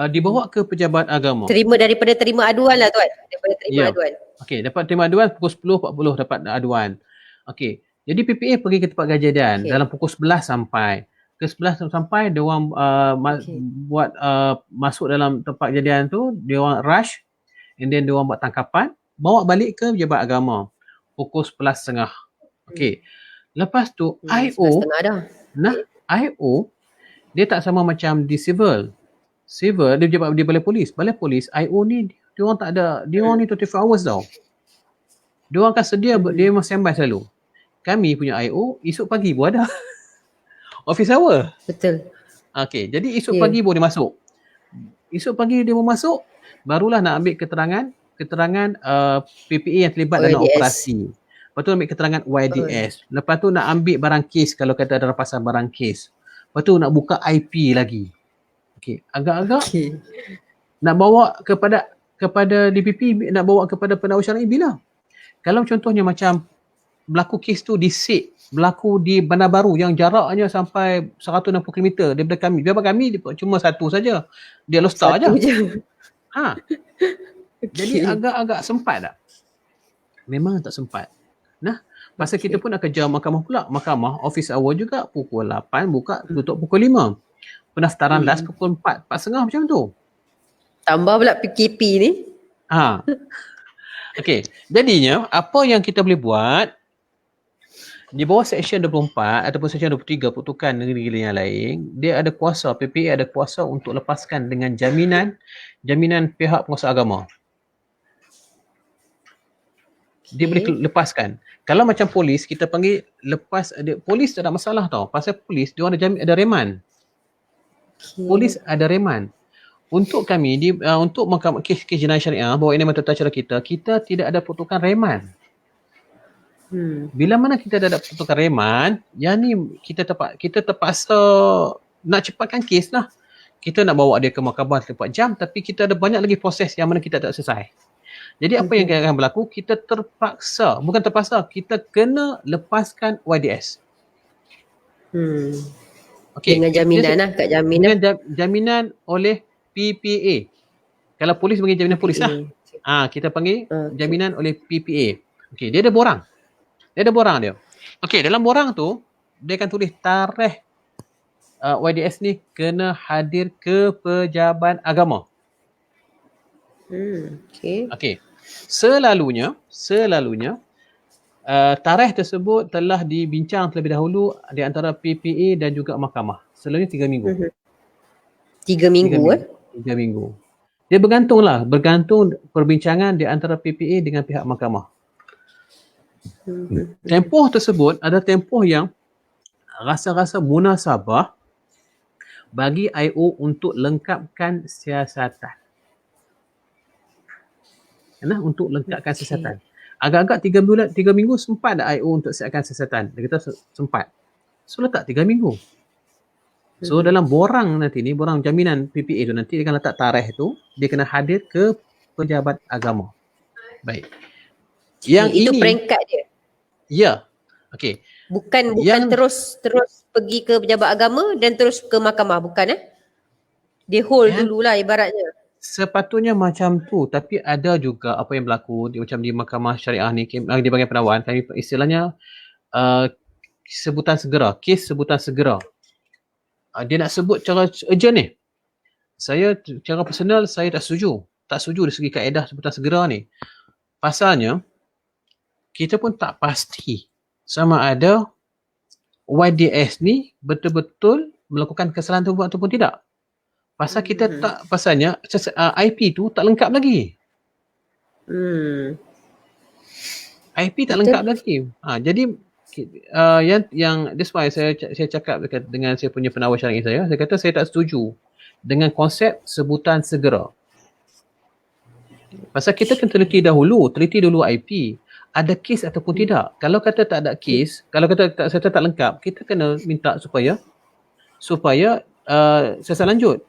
Dibawa ke pejabat agama. Daripada terima aduan lah tuan. Daripada terima aduan. Okey, dapat terima aduan pukul 10.40 dapat aduan. Okey. Jadi PPA pergi ke tempat kejadian dalam pukul 11 sampai. Ke 11 sampai dia orang buat masuk dalam tempat kejadian tu, dia orang rush and then dia orang buat tangkapan, bawa balik ke pejabat agama pukul 11.30. Okey. Lepas tu IO IO dia tak sama macam di civil. Civil dia pejabat di balai polis. Balai polis IO ni dia orang tak ada, dia orang ni 24 hours tau. Dia orang akan sedia, dia memang standby selalu. Kami punya IO esok pagi pun ada. Office hour. Betul. Okey, jadi esok pagi boleh masuk. Esok pagi dia mau masuk, barulah nak ambil keterangan PPA yang terlibat dalam operasi. Lepas tu ambil keterangan YDS. Lepas tu nak ambil barang kes kalau kata ada rampasan barang kes. Lepas tu nak buka IP lagi. Okey, agak-agak nak bawa kepada DPP, nak bawa kepada pendakwa syar'i bila? Kalau contohnya macam berlaku kes tu di SIG, berlaku di Bandar Baru yang jaraknya sampai 160 km daripada kami. Biar kami cuma satu saja. Dia Lostar Satu je. je. Ha. Jadi agak-agak sempat tak? Memang tak sempat. Nah, pasal kita pun nak kerja mahkamah pula. Mahkamah office hour juga pukul 8 buka tutup pukul 5. Pendaftaran last pukul 4, 4.30 macam tu. Tambah pula PKP ni. Ha. Okey, jadinya apa yang kita boleh buat di bawah Seksyen 24 ataupun Seksyen 23 Pertutukan Negeri yang lain, dia ada kuasa, PPA ada kuasa untuk lepaskan dengan jaminan pihak penguasa agama. Dia boleh lepaskan. Kalau macam polis, kita panggil lepas, polis tak ada masalah tau. Pasal polis, dia orang ada reman. Polis ada reman. Untuk kami, untuk mahkamah kes jenayah syariah, bahawa ini tata cara kita tidak ada pertutukan reman. Bila mana kita ada pertutukan reman, yang ni kita terpaksa nak cepatkan kes lah. Kita nak bawa dia ke mahkamah 4 jam, tapi kita ada banyak lagi proses yang mana kita tak selesai. Jadi apa yang akan berlaku, kita kita kena lepaskan YDS. Okay. Dengan jaminan lah, kat jaminan. Dengan jaminan oleh PPA. Kalau polis panggil jaminan polis lah. Kita panggil jaminan oleh PPA. Okey, dia ada borang. Okey, dalam borang tu, dia akan tulis tarikh YDS ni kena hadir ke pejabat agama. Okey. Selalunya tarikh tersebut telah dibincang terlebih dahulu di antara PPA dan juga mahkamah. Selalunya 3 minggu. 3 minggu. 3 minggu. Dia bergantung perbincangan di antara PPA dengan pihak mahkamah. Tempoh tersebut ada tempoh yang rasa-rasa munasabah bagi IO untuk lengkapkan siasatan. Untuk lengkapkan siasatan. Agak-agak 3 minggu sempat tak IO untuk siapkan siasatan? Dia kata sempat. So letak 3 minggu. So dalam borang nanti ni, borang jaminan PPA tu nanti dia akan letak tarikh tu, dia kena hadir ke pejabat agama. Baik. Yang itu ini peringkat dia. Ya. Okey. Bukan terus pergi ke pejabat agama dan terus ke mahkamah, bukan Dia hold dululah ibaratnya. Sepatutnya macam tu, tapi ada juga apa yang berlaku macam di mahkamah syariah ni, di bahagian pendakwaan, kami istilahnya sebutan segera, kes sebutan segera. Dia nak sebut cara urgent ni. Saya cara personal saya tak setuju dari segi kaedah sebutan segera ni. Pasalnya kita pun tak pasti sama ada YDS ni betul-betul melakukan kesalahan tu ataupun tidak. Pasal kita pasalnya IP tu tak lengkap lagi. IP tak lengkap lagi. Jadi yang that's why saya cakap dengan saya punya penawar syar'i saya kata saya tak setuju dengan konsep sebutan segera. Pasal kita kena teliti dulu IP. Ada kes ataupun tidak. Kalau kata tak ada kes, kalau kata serta tak lengkap, kita kena minta supaya siasat lanjut.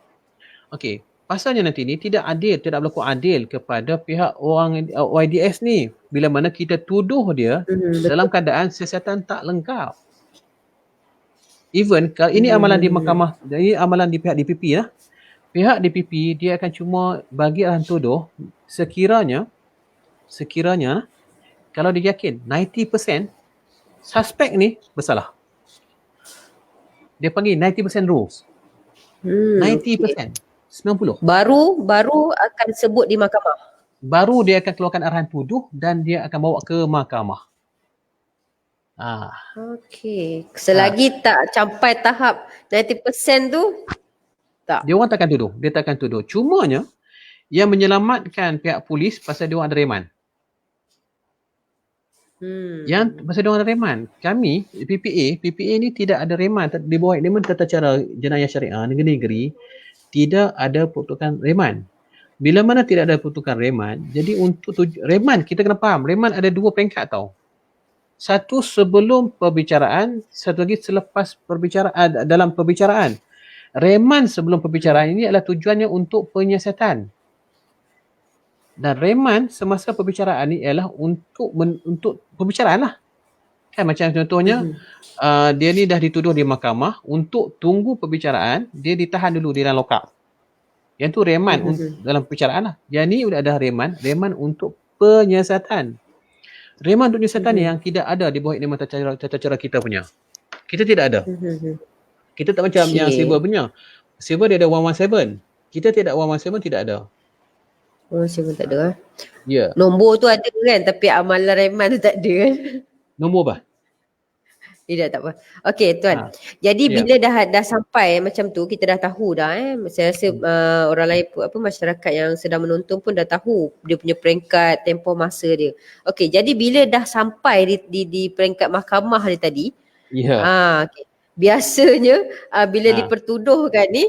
Okey, pasalnya nanti ni tidak berlaku adil kepada pihak orang YDS ni bila mana kita tuduh dia dalam keadaan siasatan tak lengkap. Even kalau ini amalan di mahkamah, ini amalan di pihak DPP lah. Pihak DPP dia akan cuma bagi arahan tuduh sekiranya kalau dia yakin 90% suspek ni bersalah. Dia panggil 90% rules. 90%. 90. Baru akan sebut di mahkamah. Baru dia akan keluarkan arahan tuduh dan dia akan bawa ke mahkamah. Okey. Selagi tak sampai tahap 90% tu tak. Dia orang takkan tuduh. Dia takkan tuduh. Cumanya yang menyelamatkan pihak polis pasal dia orang ada reman. Yang pasal dia orang ada reman. Kami PPA ni tidak ada reman. Di bawah reman tata cara jenayah syariah negeri-negeri tidak ada peruntukan reman. Bila mana tidak ada peruntukan reman, jadi untuk reman kita kena faham, reman ada 2 peringkat tau. Satu sebelum perbicaraan, satu lagi selepas perbicaraan, dalam perbicaraan. Reman sebelum perbicaraan ini adalah tujuannya untuk penyiasatan. Dan reman semasa perbicaraan ni ialah untuk perbicaraan lah. Kan macam contohnya dia ni dah dituduh di mahkamah, untuk tunggu perbicaraan dia ditahan dulu di dalam lock up. Yang tu reman dalam perbicaraan lah. Yang ni sudah ada reman untuk penyiasatan. Reman untuk penyiasatan yang tidak ada di bawah ikliman tata cara kita punya. Kita tidak ada. Kita tak macam yang Silver punya. Silver dia ada 117. Kita tidak 117, tidak ada. Oh, Silver tak ada. Ya. Nombor tu ada kan, tapi amalan reman tu tak ada kan. Nombor apa? Tidak, tak apa. Okey Tuan. Jadi bila dah sampai macam tu, kita dah tahu dah saya rasa orang lain masyarakat yang sedang menonton pun dah tahu dia punya peringkat, tempoh masa dia. Okey, jadi bila dah sampai di peringkat mahkamah ni tadi, okay. Biasanya bila dipertuduhkan ni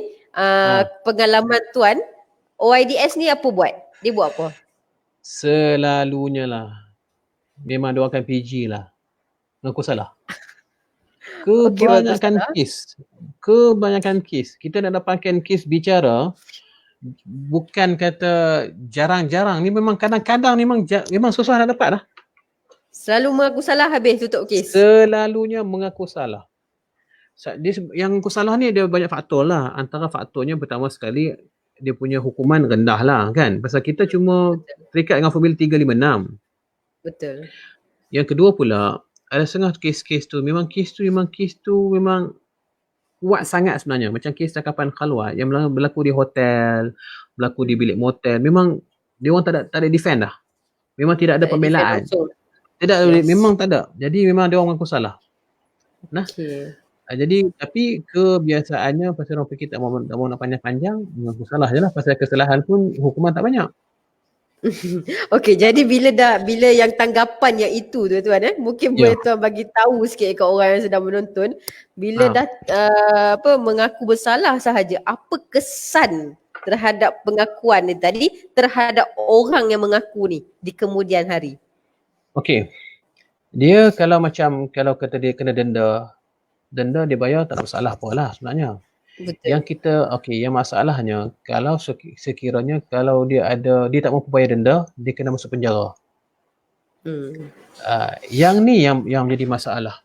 pengalaman Tuan, OIDS ni apa buat? Dia buat apa? Selalunya lah memang dia akan PG lah. Mengaku salah. Kebanyakan kes kita nak dapatkan kes bicara, bukan kata jarang-jarang, ni memang kadang-kadang memang susah nak dapat lah. Selalu mengaku salah habis tutup kes. Selalunya mengaku salah. Yang mengaku salah ni dia banyak faktor lah. Antara faktornya pertama sekali dia punya hukuman rendah lah kan. Pasal kita cuma terikat dengan Formula 356. Betul. Yang kedua pula, ada setengah kes-kes tu memang kuat sangat sebenarnya. Macam kes tangkapan khalwat yang berlaku di hotel, berlaku di bilik motel. Memang dia orang tak ada defend dah. Memang tidak ada pembelaan. Memang tak ada. Jadi memang dia orang mengaku salah. Nah. Jadi tapi kebiasaannya pasal orang fikir tak mau nak panjang-panjang, mengaku salah je lah. Pasal kesalahan pun hukuman tak banyak. Okey, jadi bila yang tanggapan yang itu tuan mungkin boleh tuan bagi tahu sikit kat orang yang sedang menonton, bila dah mengaku bersalah sahaja, apa kesan terhadap pengakuan ni tadi terhadap orang yang mengaku ni di kemudian hari? Okey. Dia kalau kata dia kena denda dia bayar, tak ada masalah apa lah sebenarnya. Betul. Yang kita yang masalahnya kalau sekiranya kalau dia tak mampu bayar denda, dia kena masuk penjara. Yang ni yang jadi masalah.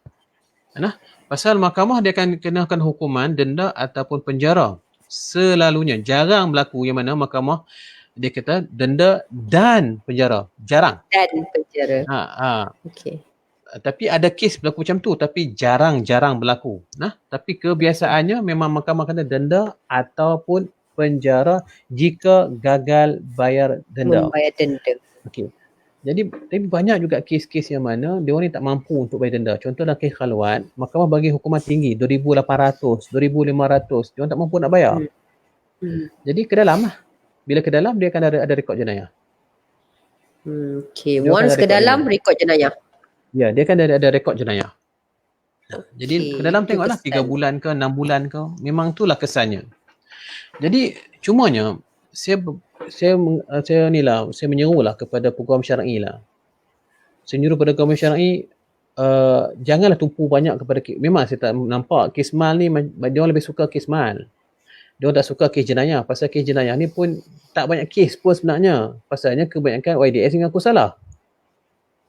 Nah, pasal mahkamah dia akan kenakan hukuman denda ataupun penjara. Selalunya jarang berlaku yang mana mahkamah dia kata denda dan penjara. Jarang. Dan penjara. Okey. Tapi ada kes berlaku macam tu, tapi jarang-jarang berlaku. Nah, tapi kebiasaannya memang mahkamah kata denda ataupun penjara jika gagal bayar denda. Membayar denda. Okey. Jadi tapi banyak juga kes-kes yang mana dia orang ni tak mampu untuk bayar denda. Contoh dalam kes khalwat, mahkamah bagi hukuman tinggi 2,800, 2,500. Dia orang tak mampu nak bayar. Jadi ke dalam lah. Bila ke dalam dia akan ada rekod jenayah. Okey, once ke dalam rekod jenayah. Ya, dia kan ada rekod jenayah. Jadi ke dalam tengoklah 3 bulan ke 6 bulan ke, memang itulah kesannya. Jadi cumanya saya menyerulah kepada peguam syar'i lah. Saya menyuruh kepada peguam syar'i janganlah tumpu banyak kepada kes. Memang saya tak nampak kes mal ni, dia orang lebih suka kes mal. Dia orang tak suka kes jenayah. Pasal kes jenayah ni pun tak banyak kes pun sebenarnya. Pasalnya kebanyakan YDS mengaku salah.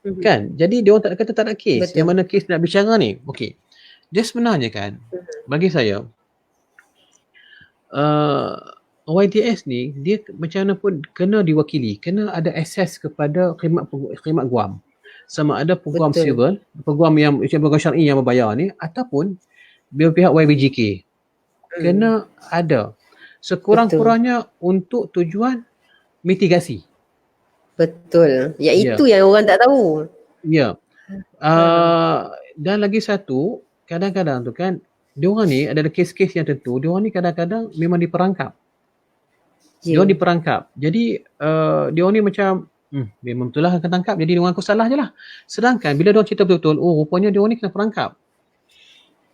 Kan? Jadi dia orang tak kata tak ada kes. Betul. Yang mana kes nak bicara ni. Okey. Dia sebenarnya kan bagi saya YDS ni dia macam mana pun kena diwakili, kena ada akses kepada khidmat guam. Sama ada peguam civil, peguam yang peguam syar'i yang berbayar ni ataupun pihak YBJK. Kena ada sekurang-kurangnya untuk tujuan mitigasi. Betul. Itu yang orang tak tahu. Ya. Dan lagi satu, kadang-kadang tu kan, diorang ni ada kes-kes yang tentu, diorang ni kadang-kadang memang diperangkap. Diorang diperangkap. Jadi, diorang ni macam, memang betul lah akan tangkap, jadi diorang aku salah je lah. Sedangkan, bila diorang cerita betul-betul, rupanya diorang ni kena perangkap.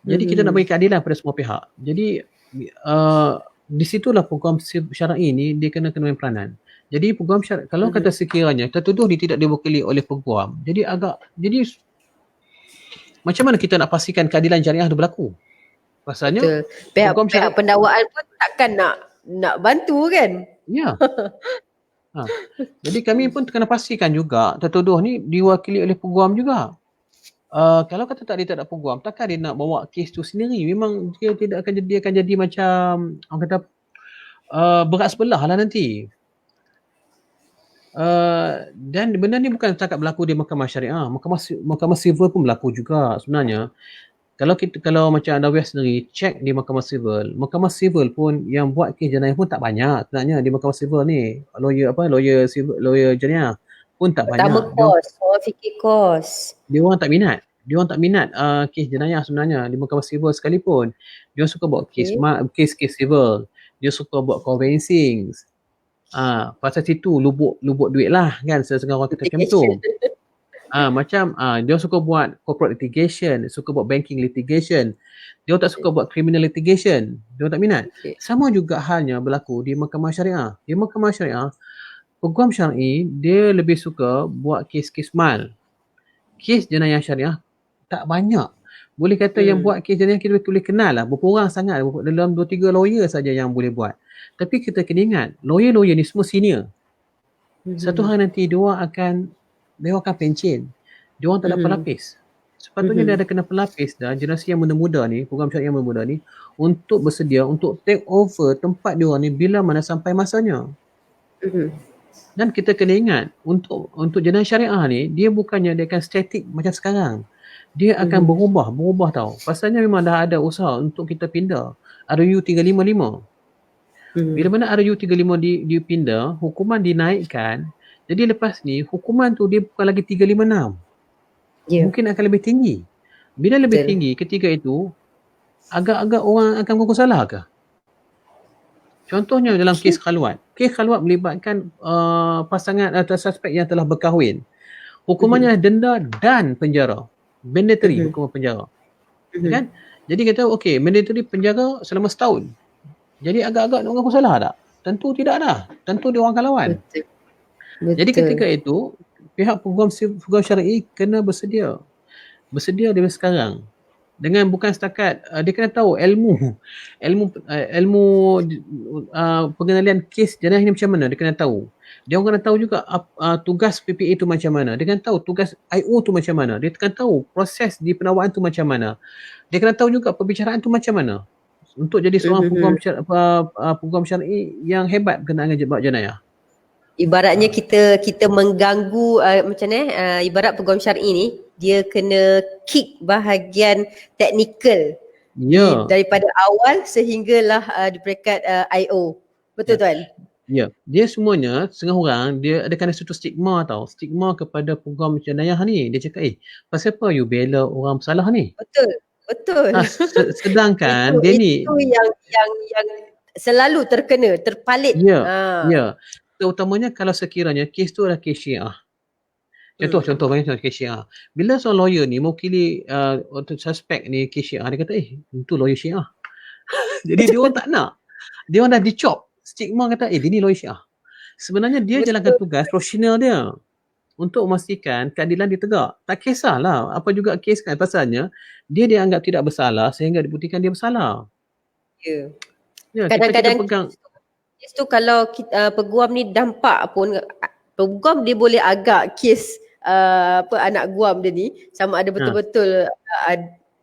Jadi, kita nak bagi keadilan pada semua pihak. Jadi, di situlah peguam syar'i ni, dia kena main peranan. Jadi peguam syar'i, kalau kata sekiranya tertuduh dia tidak diwakili oleh peguam, jadi macam mana kita nak pastikan keadilan syariah itu berlaku? Pasalnya pihak pendakwaan pun takkan nak bantu kan? Ya. Jadi kami pun kena pastikan juga tertuduh ni diwakili oleh peguam juga. Kalau kata dia tak ada peguam, takkan dia nak bawa kes tu sendiri. Memang dia tidak akan dia akan jadi macam orang kata berat sebelah lah nanti. Dan benda ni bukan setakat berlaku di mahkamah syariah, mahkamah civil pun berlaku juga sebenarnya. Kalau macam Andawiyah sendiri check di mahkamah civil pun yang buat kes jenayah pun tak banyak sebenarnya di mahkamah civil ni. Lawyer jenayah pun tak Pertama banyak. kos, orang fikir kos. Dia orang tak minat. Kes jenayah sebenarnya di mahkamah civil sekalipun. Dia suka buat kes civil. Dia suka buat conveyancing. Pasal situ lubuk duit lah kan, setengah orang kata macam tu. Dia suka buat corporate litigation, suka buat banking litigation. Dia tak suka buat criminal litigation. Dia tak minat. Sama juga halnya berlaku di mahkamah syariah. Di mahkamah syariah, peguam syar'i dia lebih suka buat kes-kes mal. Kes jenayah syariah tak banyak. Boleh kata yang buat kes jenayah kita boleh kenal lah. Berapa orang sangat. Dalam 2-3 lawyer saja yang boleh buat. Tapi kita kena ingat, lawyer ni semua senior. Satu hari nanti dia akan pencen. Dia orang tak dapat lapis. Sepatutnya dia ada kena pelapis dah, generasi yang muda-muda ni, program syariah yang muda ni, untuk bersedia untuk take over tempat dia orang ni bila mana sampai masanya. Dan kita kena ingat, untuk jenayah syariah ni, dia bukannya dia akan statik macam sekarang. Dia akan berubah tau. Pasalnya memang dah ada usaha untuk kita pindah RU 355. Bila mana RU 35 dipindah, hukuman dinaikkan. Jadi lepas ni, hukuman tu dia bukan lagi 356. Mungkin akan lebih tinggi. Bila lebih tinggi, ketika itu, agak-agak orang akan mengaku salah ke? Contohnya dalam kes khaluat. Kes khaluat melibatkan pasangan atau suspek yang telah berkahwin. Hukumannya denda dan penjara. Mandatory hukuman penjara. Kan? Jadi kita mandatory penjara selama setahun. Jadi agak-agak nak mengaku salah tak? Tentu tidak dah. Tentu dia orang akan lawan. Betul. Jadi ketika itu, pihak peguam syar'i kena bersedia dari sekarang. Dengan bukan setakat, dia kena tahu ilmu pengenalan kes jenayah ni macam mana, dia kena tahu. Dia orang kena tahu juga tugas PPA tu macam mana. Dia kena tahu tugas IO tu macam mana. Dia kena tahu proses di penawaran tu macam mana. Dia kena tahu juga perbicaraan tu macam mana. Untuk jadi seorang peguam syar'i yang hebat berkenaan dengan jenayah. Ibaratnya kita mengganggu macam ni, ibarat peguam syar'i ni dia kena kick bahagian teknikal daripada awal sehinggalah di peringkat IO. Betul tuan? Ya, dia semuanya setengah orang dia ada kena satu stigma tau. Stigma kepada peguam jenayah ni. Dia cakap, pasal apa you bela orang bersalah ni? Betul. Sedangkan dia ni itu yang selalu terpalit. Ya. Terutamanya kalau sekiranya kes tu adalah kes syiah. Contoh kes syiah. Bila seorang lawyer ni mewakili suspek ni kes syiah, dia kata itu lawyer syiah. Jadi dia orang tak nak. Dia orang dah dicop. Stigma kata dia ni lawyer syiah. Sebenarnya dia jalankan tugas profesional dia untuk memastikan keadilan ditegak. Tak kisahlah apa juga kes kan. Pasalnya dia dianggap tidak bersalah sehingga dibuktikan dia bersalah. Kadang-kadang kes tu kalau peguam ni dampak pun, peguam dia boleh agak kes anak guam dia ni sama ada betul-betul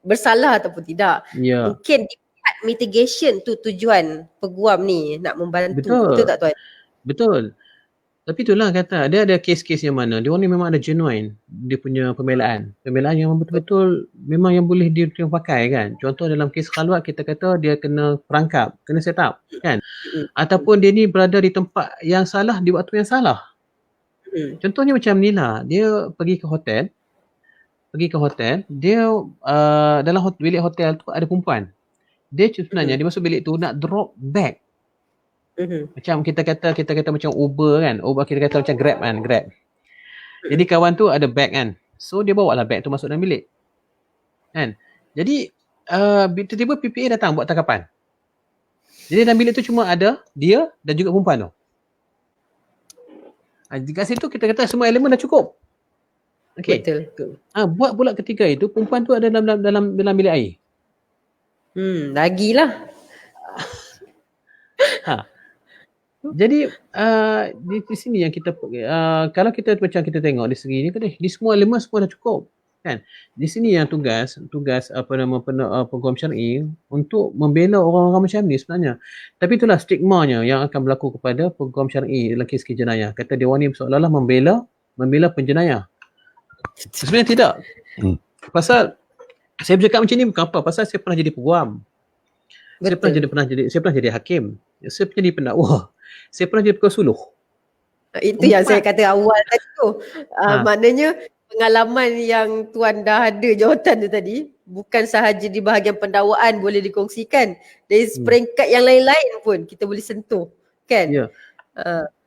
bersalah ataupun tidak. Mungkin di pihak mitigation tu tujuan peguam ni nak membantu. Betul tak tuan? Betul. Tapi itulah kata, dia ada kes-kes yang mana dia orang ni memang ada genuine dia punya pembelaan yang betul-betul memang yang boleh dia pakai kan. Contoh dalam kes khaluat kita kata dia kena perangkap, kena set up kan. Ataupun dia ni berada di tempat yang salah di waktu yang salah. Contohnya macam ni lah, dia pergi ke hotel, dia dalam bilik hotel tu ada perempuan. Dia sebenarnya dia masuk bilik tu nak drop bag. Macam kita kata macam Uber kan. Uber kita kata macam Grab kan, Grab. Jadi kawan tu ada bag kan. So dia bawa lah bag tu masuk dalam bilik. Kan? Jadi tiba-tiba PPA datang buat tangkapan. Jadi dalam bilik tu cuma ada dia dan juga perempuan tu. Di situ kita kata semua elemen dah cukup. Okay. Betul. Buat pula ketika itu perempuan tu ada dalam bilik air. Lagilah. Jadi di sini yang kita kalau kita macam kita tengok di segi ni kan di semua elemen semua dah cukup kan. Di sini yang tugas peguam syar'i untuk membela orang-orang macam ni sebenarnya. Tapi itulah stigmanya yang akan berlaku kepada peguam syar'i dalam kes-kes jenayah. Kata dewan ni seolah-olah membela penjenayah. Sebenarnya tidak. Pasal saya bercakap macam ni bukan apa, pasal saya pernah jadi peguam. Saya pernah jadi hakim. Saya pernah jadi pendakwa. Saya pernah jadi pengasuluh. Itu yang saya kata awal tadi tu. Maknanya pengalaman yang tuan dah ada jawatan tu tadi bukan sahaja di bahagian pendakwaan boleh dikongsikan, dari peringkat yang lain-lain pun kita boleh sentuh kan. Ya.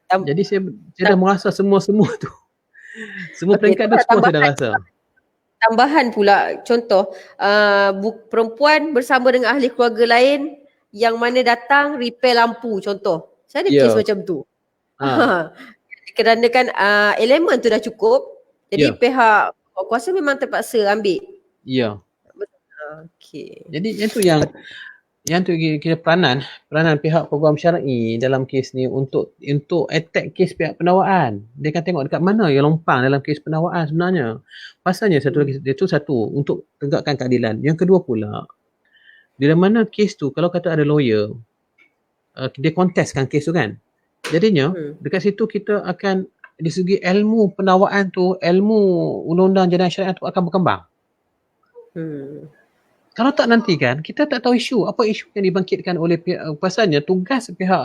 Jadi saya dah merasa semua tu. Semua peringkat tu semua saya dah rasa. Tambahan pula contoh perempuan bersama dengan ahli keluarga lain yang mana datang repair lampu contoh. Saya ada kes macam tu. Kerana kan elemen tu dah cukup, jadi pihak kuasa memang terpaksa ambil. Ya. Okey. Jadi yang tu kira peranan pihak peguam syar'i dalam kes ni untuk attack kes pihak pendakwaan. Dia akan tengok dekat mana yang lompang dalam kes pendakwaan sebenarnya. Pasalnya satu untuk tegakkan keadilan. Yang kedua pula, bila mana kes tu kalau kata ada lawyer, dia contestkan kes tu kan. Jadinya dekat situ kita akan dari segi ilmu pendakwaan tu, ilmu undang-undang jenayah syariah tu akan berkembang. Kalau tak nanti kan, kita tak tahu apa isu yang dibangkitkan oleh pihak, pasalnya tugas pihak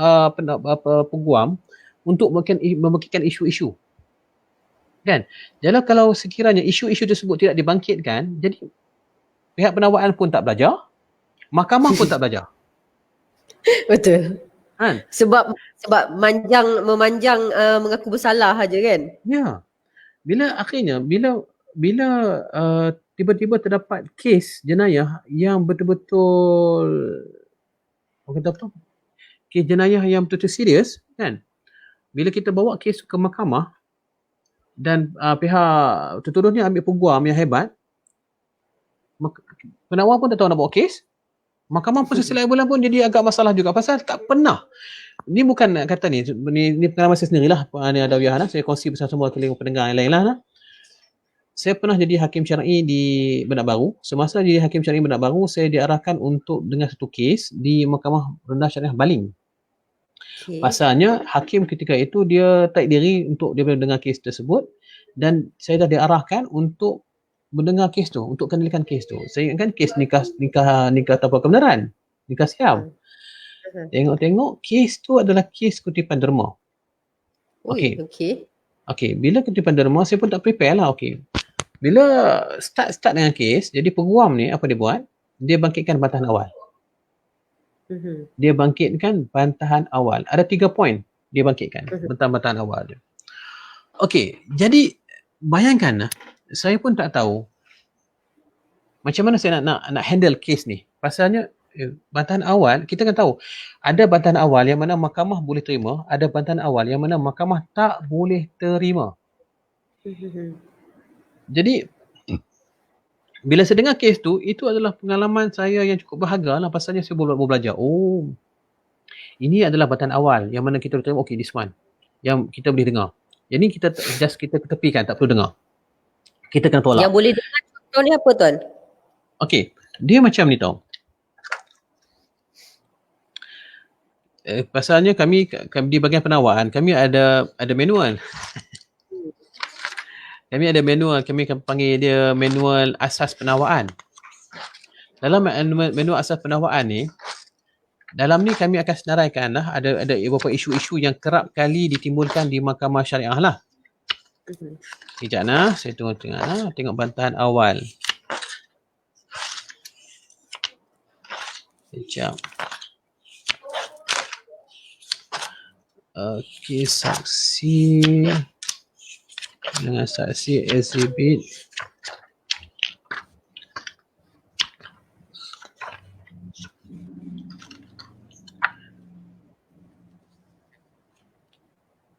peguam untuk membangkitkan isu-isu. Kan? Jadi kalau sekiranya isu-isu tersebut tidak dibangkitkan, jadi pihak pendakwaan pun tak belajar, mahkamah pun tak belajar. Betul. Kan? Sebab memanjang mengaku bersalah aja kan. Ya. Bila tiba-tiba terdapat kes jenayah yang betul-betul kes jenayah yang betul-betul serius kan. Bila kita bawa kes ke mahkamah dan pihak tertuduhnya ambil peguam yang hebat, penawar pun tak tahu nak bawa kes, mahkamah pun sesilai bulan pun jadi agak masalah juga pasal tak pernah. Ni bukan nak kata ni pengalaman saya sendirilah, Adawiyah, saya kongsi bersama semua pendengar yang lain lah. Saya pernah jadi hakim syar'i di Bandar Baru. Semasa jadi hakim syar'i Bandar Baru, saya diarahkan untuk dengar satu kes di Mahkamah Rendah Syariah Baling. Pasalnya hakim ketika itu dia tarik diri untuk dia mendengar kes tersebut dan saya dah diarahkan untuk mendengar kes tu, untuk kendalikan kes tu. Saya ingatkan kes nikah tanpa kebenaran, nikah siam. Tengok-tengok kes tu adalah kes kutipan derma. Okey, bila kutipan derma saya pun tak prepare lah. Okey. Bila start dengan kes, jadi peguam ni apa dia buat? Dia bangkitkan bantahan awal. Dia bangkitkan bantahan awal. Ada 3 poin dia bangkitkan bantahan awal dia. Okey, jadi bayangkan saya pun tak tahu macam mana saya nak handle kes ni. Pasalnya bantahan awal, kita kan tahu ada bantahan awal yang mana mahkamah boleh terima, ada bantahan awal yang mana mahkamah tak boleh terima. Jadi bila saya dengar kes tu, itu adalah pengalaman saya yang cukup berharga lah, pasalnya saya boleh belajar. Oh, ini adalah bantahan awal yang mana kita terima, okay, this one yang kita boleh dengar. Yang ni kita ketepikan, tak perlu dengar. Kita kena tolak. Yang boleh dengar contoh ni apa tuan? Okey, dia macam ni tau. Pasalnya kami di bahagian penakwaan, kami ada manual. Kami ada manual, kami akan panggil dia manual asas penakwaan. Dalam manual asas penakwaan ni, dalam ni kami akan senaraikan lah, ada beberapa isu-isu yang kerap kali ditimbulkan di mahkamah syariah lah. Sekejap nah, saya tengok bantahan awal. Sekejap. Okey, saksi dengan saksi exhibit.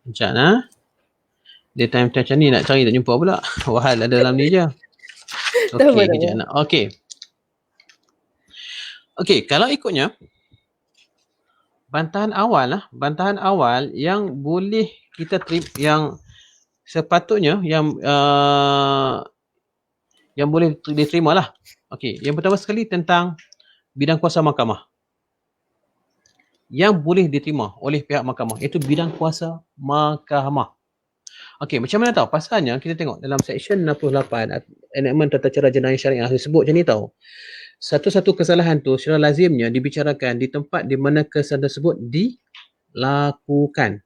Sekejap nah. Dia time macam ni nak cari tak jumpa pula. Wahal ada dalam ni je. Okey, sekejap nak. Okey, kalau ikutnya bantahan awal yang boleh kita terima, yang sepatutnya yang boleh diterima lah. Okey, yang pertama sekali tentang bidang kuasa mahkamah. Yang boleh diterima oleh pihak mahkamah iaitu bidang kuasa mahkamah. Okey, macam mana tahu? Pasalnya kita tengok dalam Seksyen 68 Enakmen Tata Cara Jenayah Syariah disebut macam ni tahu. Satu-satu kesalahan tu secara lazimnya dibicarakan di tempat di mana kesalahan tersebut dilakukan.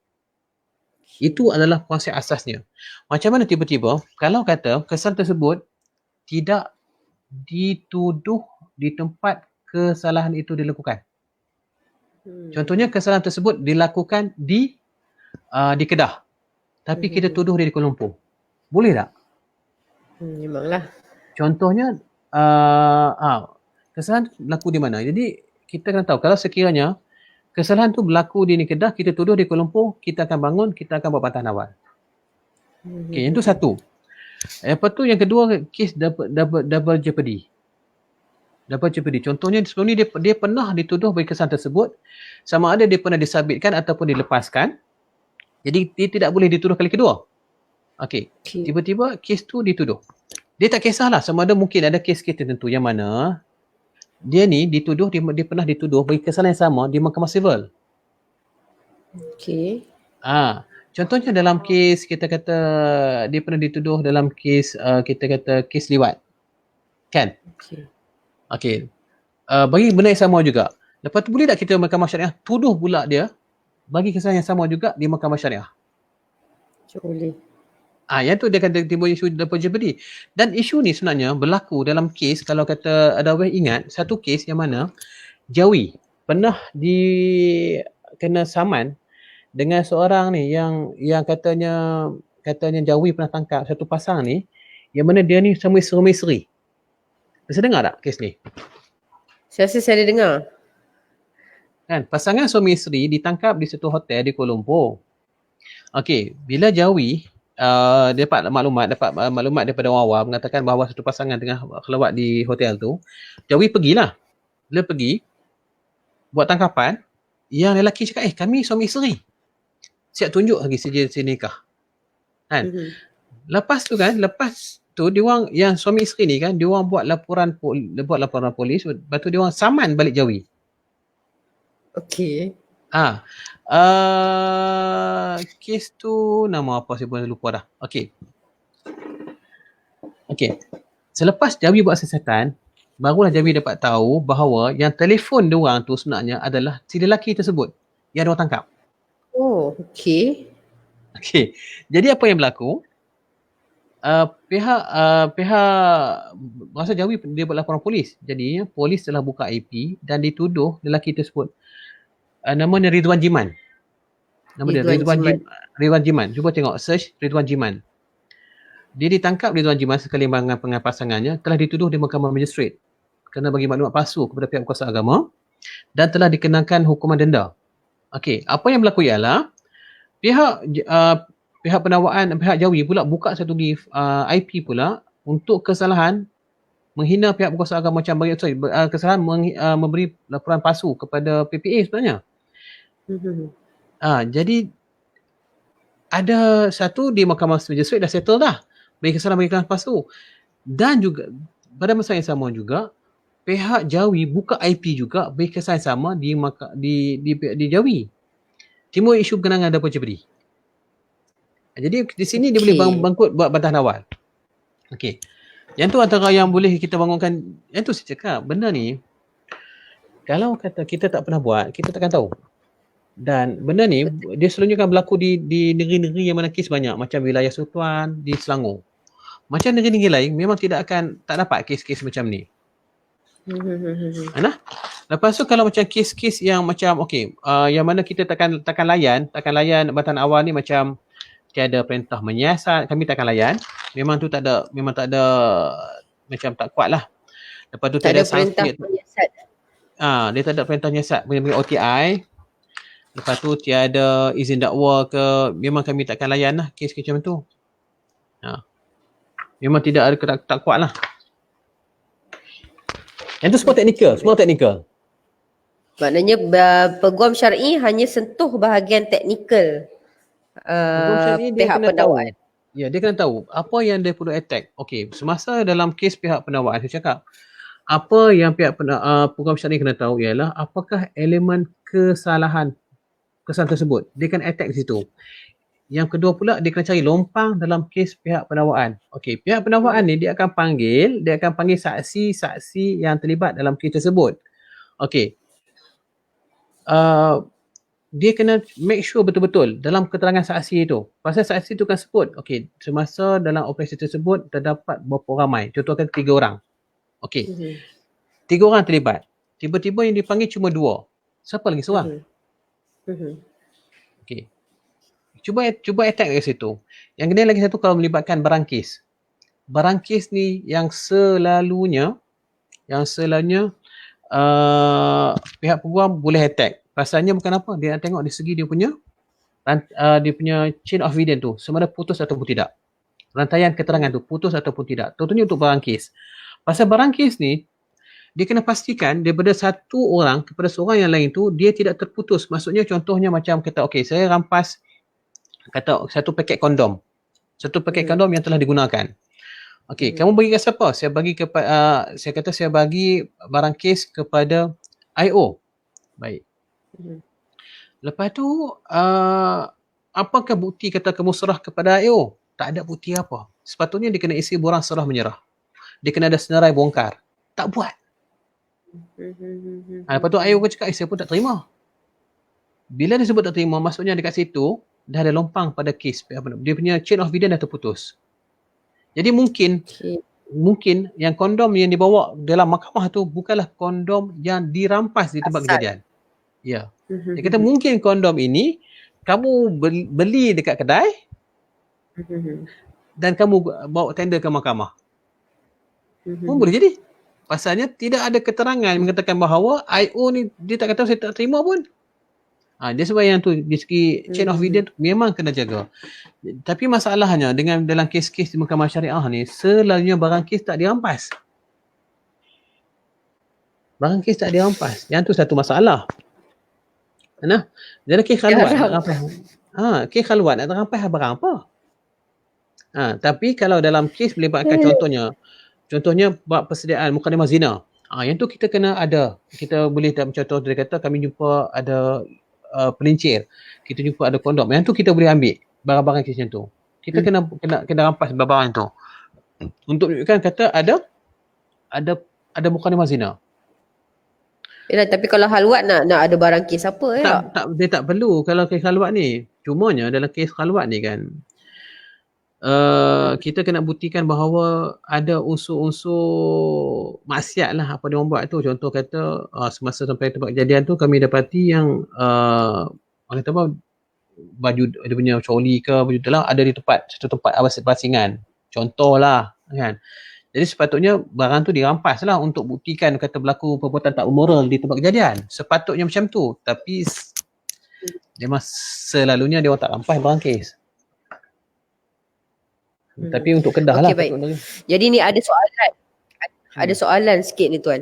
Itu adalah konsep asasnya. Macam mana tiba-tiba kalau kata kesalahan tersebut tidak dituduh di tempat kesalahan itu dilakukan. Contohnya kesalahan tersebut dilakukan di Kedah. Tapi kita tuduh dia di Kuala Lumpur. Boleh tak? Memanglah. Contohnya kesalahan berlaku di mana? Jadi kita kena tahu kalau sekiranya kesalahan tu berlaku di Kedah, kita tuduh di Kuala Lumpur, kita akan bangun, kita akan buat bantahan awal. Okey, yang tu satu. Lepas tu yang kedua, kes double jeopardy. Double jeopardy. Contohnya sebelum ni dia pernah dituduh bagi kesalahan tersebut, sama ada dia pernah disabitkan ataupun dilepaskan. Jadi dia tidak boleh dituduh kali kedua. Okey. Tiba-tiba kes tu dituduh. Dia tak kisahlah sama ada mungkin ada kes-kes tertentu yang mana dia ni dituduh, dia pernah dituduh bagi kesalahan yang sama di mahkamah sivil. Okey. Contohnya dalam kes kita kata dia pernah dituduh dalam kes kita kata kes liwat. Kan? Okey. Bagi benda yang sama juga. Lepas tu boleh tak kita mahkamah syariah tuduh pula dia bagi kesalahan yang sama juga di mahkamah syariah? Boleh. Yang tu dia akan timbul isu double jeopardy. Dan isu ni sebenarnya berlaku dalam kes, kalau kata ada orang ingat, satu kes yang mana Jawi pernah kena saman dengan seorang ni yang katanya Jawi pernah tangkap satu pasang ni yang mana dia ni suami isteri. Bisa dengar tak kes ni? Saya rasa saya ada dengar. Kan, pasangan suami isteri ditangkap di satu hotel di Kuala Lumpur. Okey, bila Jawi dapat maklumat daripada orang awam mengatakan bahawa satu pasangan tengah kelawat di hotel tu, Jawi pergilah. Bila pergi buat tangkapan, yang lelaki cakap, kami suami isteri. Siap tunjuk lagi sijil nikah. Kan? Lepas tu diorang yang suami isteri ni kan, diorang buat laporan polis, lepas tu diorang saman balik Jawi. Okey. Kes tu nama apa saya pun lupa dah. Okey. Selepas Jawi buat siasatan, barulah Jawi dapat tahu bahawa yang telefon diorang tu sebenarnya adalah si lelaki tersebut yang diorang tangkap. Oh, okey. Okey. Jadi apa yang berlaku? Pihak masa Jawi dia buat laporan polis. Jadi polis telah buka IP dan dituduh lelaki tersebut. Namanya Ridwan Jiman. Nama dia Ridwan Jiman. Cuba tengok search Ridwan Jiman. Dia ditangkap Ridwan Jiman sekali dengan pasangannya telah dituduh di Mahkamah Magistrate kerana bagi maklumat palsu kepada pihak kuasa agama dan telah dikenakan hukuman denda. Okey, apa yang berlaku ialah pihak penakwaan pihak Jawi pula buka satu IP pula untuk kesalahan menghina pihak berkuasa agama macam kesalahan memberi laporan palsu kepada PPA sebenarnya. Jadi ada satu di Mahkamah Magistrate dah settle dah bagi kesalahan palsu. Dan juga pada masa yang sama juga pihak Jawi buka IP juga bagi kesalahan sama di Jawi. Timbul isu berkenaan double jeopardy. Jadi di sini dia boleh bangkut buat bantahan awal. Okey. Yang tu antara yang boleh kita bangunkan. Yang tu saya cakap, benda ni kalau kata kita tak pernah buat, kita takkan tahu. Dan benda ni dia selalunya kan berlaku di negeri-negeri yang mana kes banyak, macam wilayah Sultan di Selangor. Macam negeri-negeri lain memang tak dapat kes-kes macam ni. Lepas tu kalau macam kes-kes yang macam yang mana kita takkan layan bantahan awal ni, macam tiada perintah menyiasat, kami takkan layan. Memang tak ada macam tak kuat lah. Lepas tu tak ada perintah menyiasat. Dia tak ada perintah menyiasat, punya OTI. Lepas tu tiada izin dakwa ke, memang kami takkan layan lah kes macam tu. Memang tidak ada tak kuat lah. Yang tu semua teknikal. Maknanya peguam syar'i hanya sentuh bahagian teknikal Peguam syar'i dia pihak kena pendakwaan. tahu. Ya, dia kena tahu apa yang dia perlu attack. Okey, semasa dalam kes pihak pendakwaan, saya cakap, apa yang peguam syar'i kena tahu ialah apakah elemen kesalahan tersebut. Dia kena attack di situ. Yang kedua pula, dia kena cari lompang dalam kes pihak pendakwaan. Okey, pihak pendakwaan ni dia akan panggil saksi-saksi yang terlibat dalam kes tersebut. Okey. Dia kena make sure betul-betul dalam keterangan saksi itu. Pasal saksi itu kan sebut, okey, semasa dalam operasi tersebut terdapat berapa ramai. Contoh kan 3 orang. Okey. 3 orang terlibat. Tiba-tiba yang dipanggil cuma 2. Siapa lagi seorang? Okey. Cuba attack dari situ. Yang kedua lagi satu, kalau melibatkan barang kes. Barang kes ni yang selalunya pihak peguam boleh attack. Pasalnya bukan apa, dia nak tengok dari segi dia punya chain of evidence tu, sama ada putus ataupun tidak. Rantaian keterangan tu putus ataupun tidak. Contohnya untuk barang kes. Pasal barang kes ni, dia kena pastikan daripada satu orang kepada seorang yang lain tu, dia tidak terputus. Maksudnya contohnya macam kata, okey, saya rampas kata satu paket kondom. Satu paket kondom yang telah digunakan. Okey, kamu bagi ke siapa? Saya bagi kepada saya bagi barang kes kepada IO. Baik. Lepas tu apakah bukti kata kamu serah kepada IO? Tak ada bukti apa. Sepatutnya dia kena isi borang serah menyerah. Dia kena ada senarai bongkar. Tak buat. Lepas tu IO pun cakap, saya pun tak terima. Bila dia sebut tak terima, maksudnya dekat situ dah ada lompang pada kes. Dia punya chain of evidence dah terputus. Jadi mungkin yang kondom yang dibawa dalam mahkamah tu bukanlah kondom yang dirampas di tempat kejadian. Ya. Dia kata mungkin kondom ini kamu beli dekat kedai dan kamu bawa tender ke mahkamah. Pun boleh jadi. Pasalnya tidak ada keterangan yang mengatakan bahawa IO ni dia tak kata saya tak terima pun. Dia sebab yang tu di segi chain of evidence memang kena jaga. Tapi masalahnya dengan dalam kes-kes di mahkamah syariah ni, selalunya barang kes tak dirampas. Barang kes tak dirampas. Yang tu satu masalah. Nah, dalam kes khaluat nak rampas. Kes khaluat nak rampas barang apa? Tapi kalau dalam kes melibatkan contohnya buat persediaan mukadimah zina. Yang tu kita kena ada. Kita boleh contoh dia kata kami jumpa ada pelincir. Kita jumpa ada kondom. Yang tu kita boleh ambil barang-barang kes macam tu. Kita kena rampas barang tu. Untuk menunjukkan kata ada mukadimah zina. Yalah, tapi kalau halwat nak ada barang kes apa dia tak perlu kalau kes halwat ni. Cumanya dalam kes halwat ni kan kita kena buktikan bahawa ada unsur-unsur maksiat lah apa dia orang buat tu. Contoh kata semasa sampai tempat kejadian tu kami dapati yang orang kata apa, baju dia punya coli ke baju tu lah ada di satu tempat basingan. Contoh lah kan. Jadi sepatutnya barang tu dirampas lah untuk buktikan kata berlaku perbuatan tak moral di tempat kejadian. Sepatutnya macam tu. Tapi memang selalunya dia orang tak rampas barang kes. Tapi untuk Kedah lah. Baik. Jadi ni ada soalan. Ada soalan sikit ni tuan.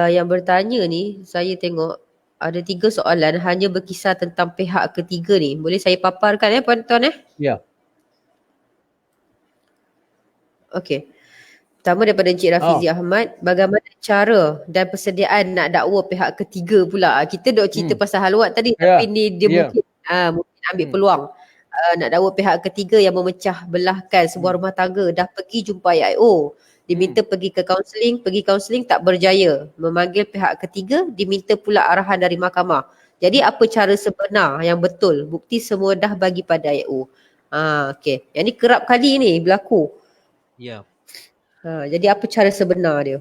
Yang bertanya ni saya tengok ada 3 soalan hanya berkisar tentang pihak ketiga ni. Boleh saya paparkan tuan? Ya. Okey. Pertama daripada Encik Rafizi Ahmad, bagaimana cara dan persediaan nak dakwa pihak ketiga pula? Kita dok cerita pasal halwat tadi, tapi ni dia mungkin ambil peluang nak dakwa pihak ketiga yang memecah belahkan sebuah rumah tangga, dah pergi jumpa IO, diminta pergi kaunseling tak berjaya, memanggil pihak ketiga, diminta pula arahan dari mahkamah. Jadi apa cara sebenar yang betul? Bukti semua dah bagi pada IO. Okey. Yang ni kerap kali ni berlaku. Ya. Jadi apa cara sebenar dia?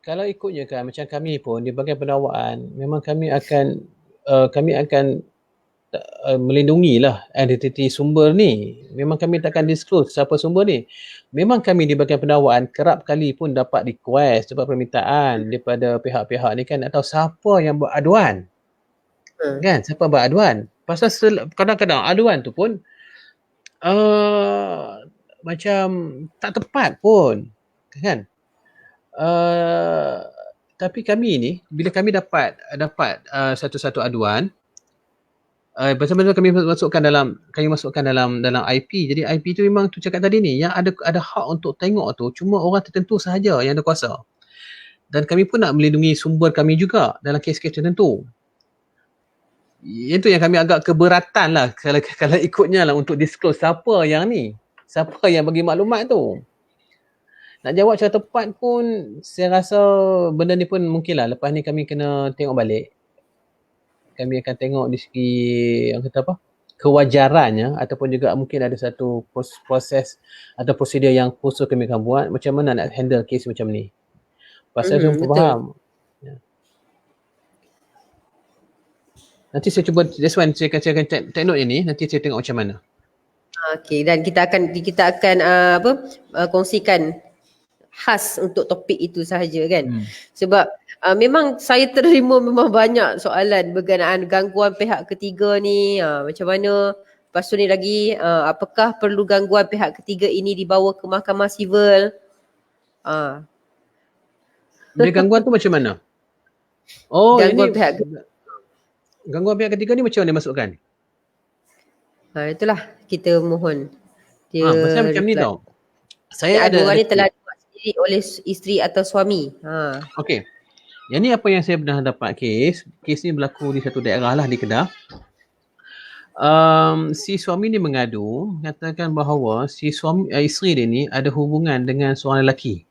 Kalau ikutnya kan macam kami pun di bahagian pendakwaan memang kami akan melindungi lah identiti sumber ni. Memang kami takkan disclose siapa sumber ni. Memang kami di bahagian pendakwaan kerap kali pun dapat request, dapat permintaan daripada pihak-pihak ni kan nak tahu siapa yang buat aduan. Kan? Siapa buat aduan? Pasal kadang-kadang aduan tu pun macam tak tepat pun. Kan? Tapi kami ni bila kami dapat satu-satu aduan, betul-betul kami masukkan dalam IP. Jadi IP tu memang tu cakap tadi ni, yang ada hak untuk tengok tu cuma orang tertentu sahaja yang ada kuasa. Dan kami pun nak melindungi sumber kami juga dalam kes-kes tertentu. Itu yang kami agak keberatan lah kalau ikutnya lah untuk disclose siapa yang bagi maklumat tu. Nak jawab secara tepat pun saya rasa benda ni pun mungkin lah lepas ni kami kena tengok balik. Kami akan tengok di segi yang kata apa, kewajarannya, ataupun juga mungkin ada satu proses atau prosedur yang khusus kami akan buat macam mana nak handle kes macam ni. Pasal saya pun faham. Nanti saya cuba, that's why saya akan take note ini, nanti saya tengok macam mana. Okey, dan kita akan kongsikan khas untuk topik itu sahaja kan. Sebab memang saya terima memang banyak soalan berkenaan gangguan pihak ketiga ni, macam mana. Lepas tu ni lagi, apakah perlu gangguan pihak ketiga ini dibawa ke mahkamah sivil? Bila gangguan tu macam mana? Oh, gangguan pihak ketiga ni macam mana dia masukkan? Itulah kita mohon dia pasal macam ni tau. Saya ada ni telah dibuat sendiri oleh isteri atau suami. Okey. Yang ni apa yang saya pernah dapat kes ni berlaku di satu daerah lah di Kedah. Si suami ni mengadu, katakan bahawa si isteri dia ni ada hubungan dengan seorang lelaki.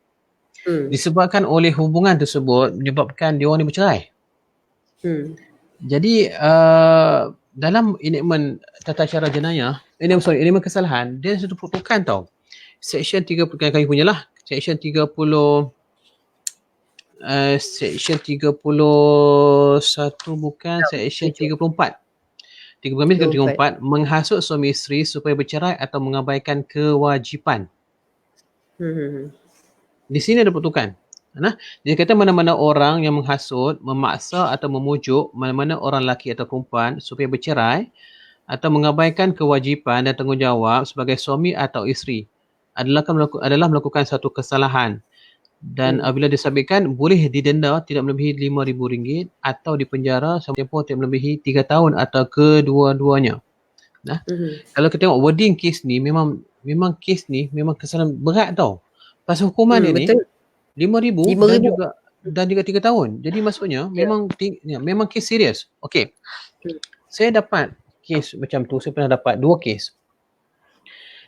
Disebabkan oleh hubungan tersebut menyebabkan dia orang ni bercerai. Jadi dalam enactment tata cara jenayah, enactment kesalahan, dia satu peruntukan tau. Section 30 kami punyalah, Section 31 bukan, Section 34. 34 menghasut suami isteri supaya bercerai atau mengabaikan kewajipan. Di sini ada peruntukan. Dia kata mana-mana orang yang menghasut, memaksa atau memujuk mana-mana orang lelaki atau perempuan supaya bercerai atau mengabaikan kewajipan dan tanggungjawab sebagai suami atau isteri adalah melakukan satu kesalahan, dan apabila disabitkan boleh didenda tidak melebihi RM5,000 atau dipenjara selama tempoh tidak melebihi 3 tahun atau kedua-duanya. Kalau kita tengok wording kes ni, memang kes ni memang kesalahan berat tau. Pasal hukuman dia ni RM5,000 dan juga 3 tahun. Jadi maksudnya memang kes serius. Okey. Saya dapat kes macam tu, saya pernah dapat 2 kes.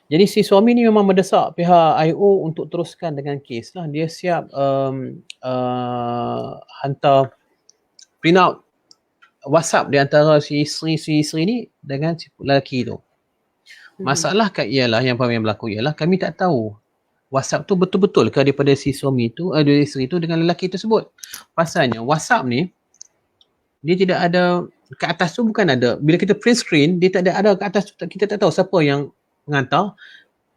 Jadi si suami ni memang mendesak pihak IO untuk teruskan dengan kes lah. Dia siap hantar print out WhatsApp di antara si isteri ni dengan si lelaki tu. Masalah ialah yang berlaku ialah kami tak tahu WhatsApp tu betul-betul ke daripada si suami tu, isteri tu dengan lelaki tersebut. Pasalnya WhatsApp ni dia tidak ada ke atas tu, bukan ada. Bila kita print screen, dia tak ada ke atas tu, kita tak tahu siapa yang mengantar.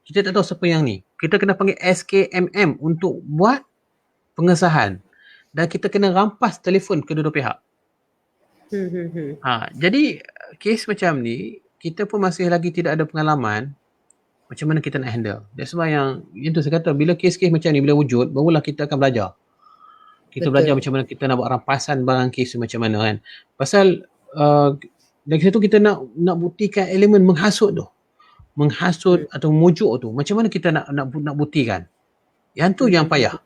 Kita tak tahu siapa yang ni. Kita kena panggil SKMM untuk buat pengesahan. Dan kita kena rampas telefon kedua-dua pihak. Jadi kes macam ni, kita pun masih lagi tidak ada pengalaman macam mana kita nak handle. That's why yang itu saya kata, bila kes-kes macam ni bila wujud, barulah kita akan belajar. Kita belajar macam mana kita nak buat rampasan barang kes macam mana kan. Pasal dari situ kita nak buktikan elemen menghasut tu. Menghasut atau memujuk tu. Macam mana kita nak buktikan. Yang tu yang payah.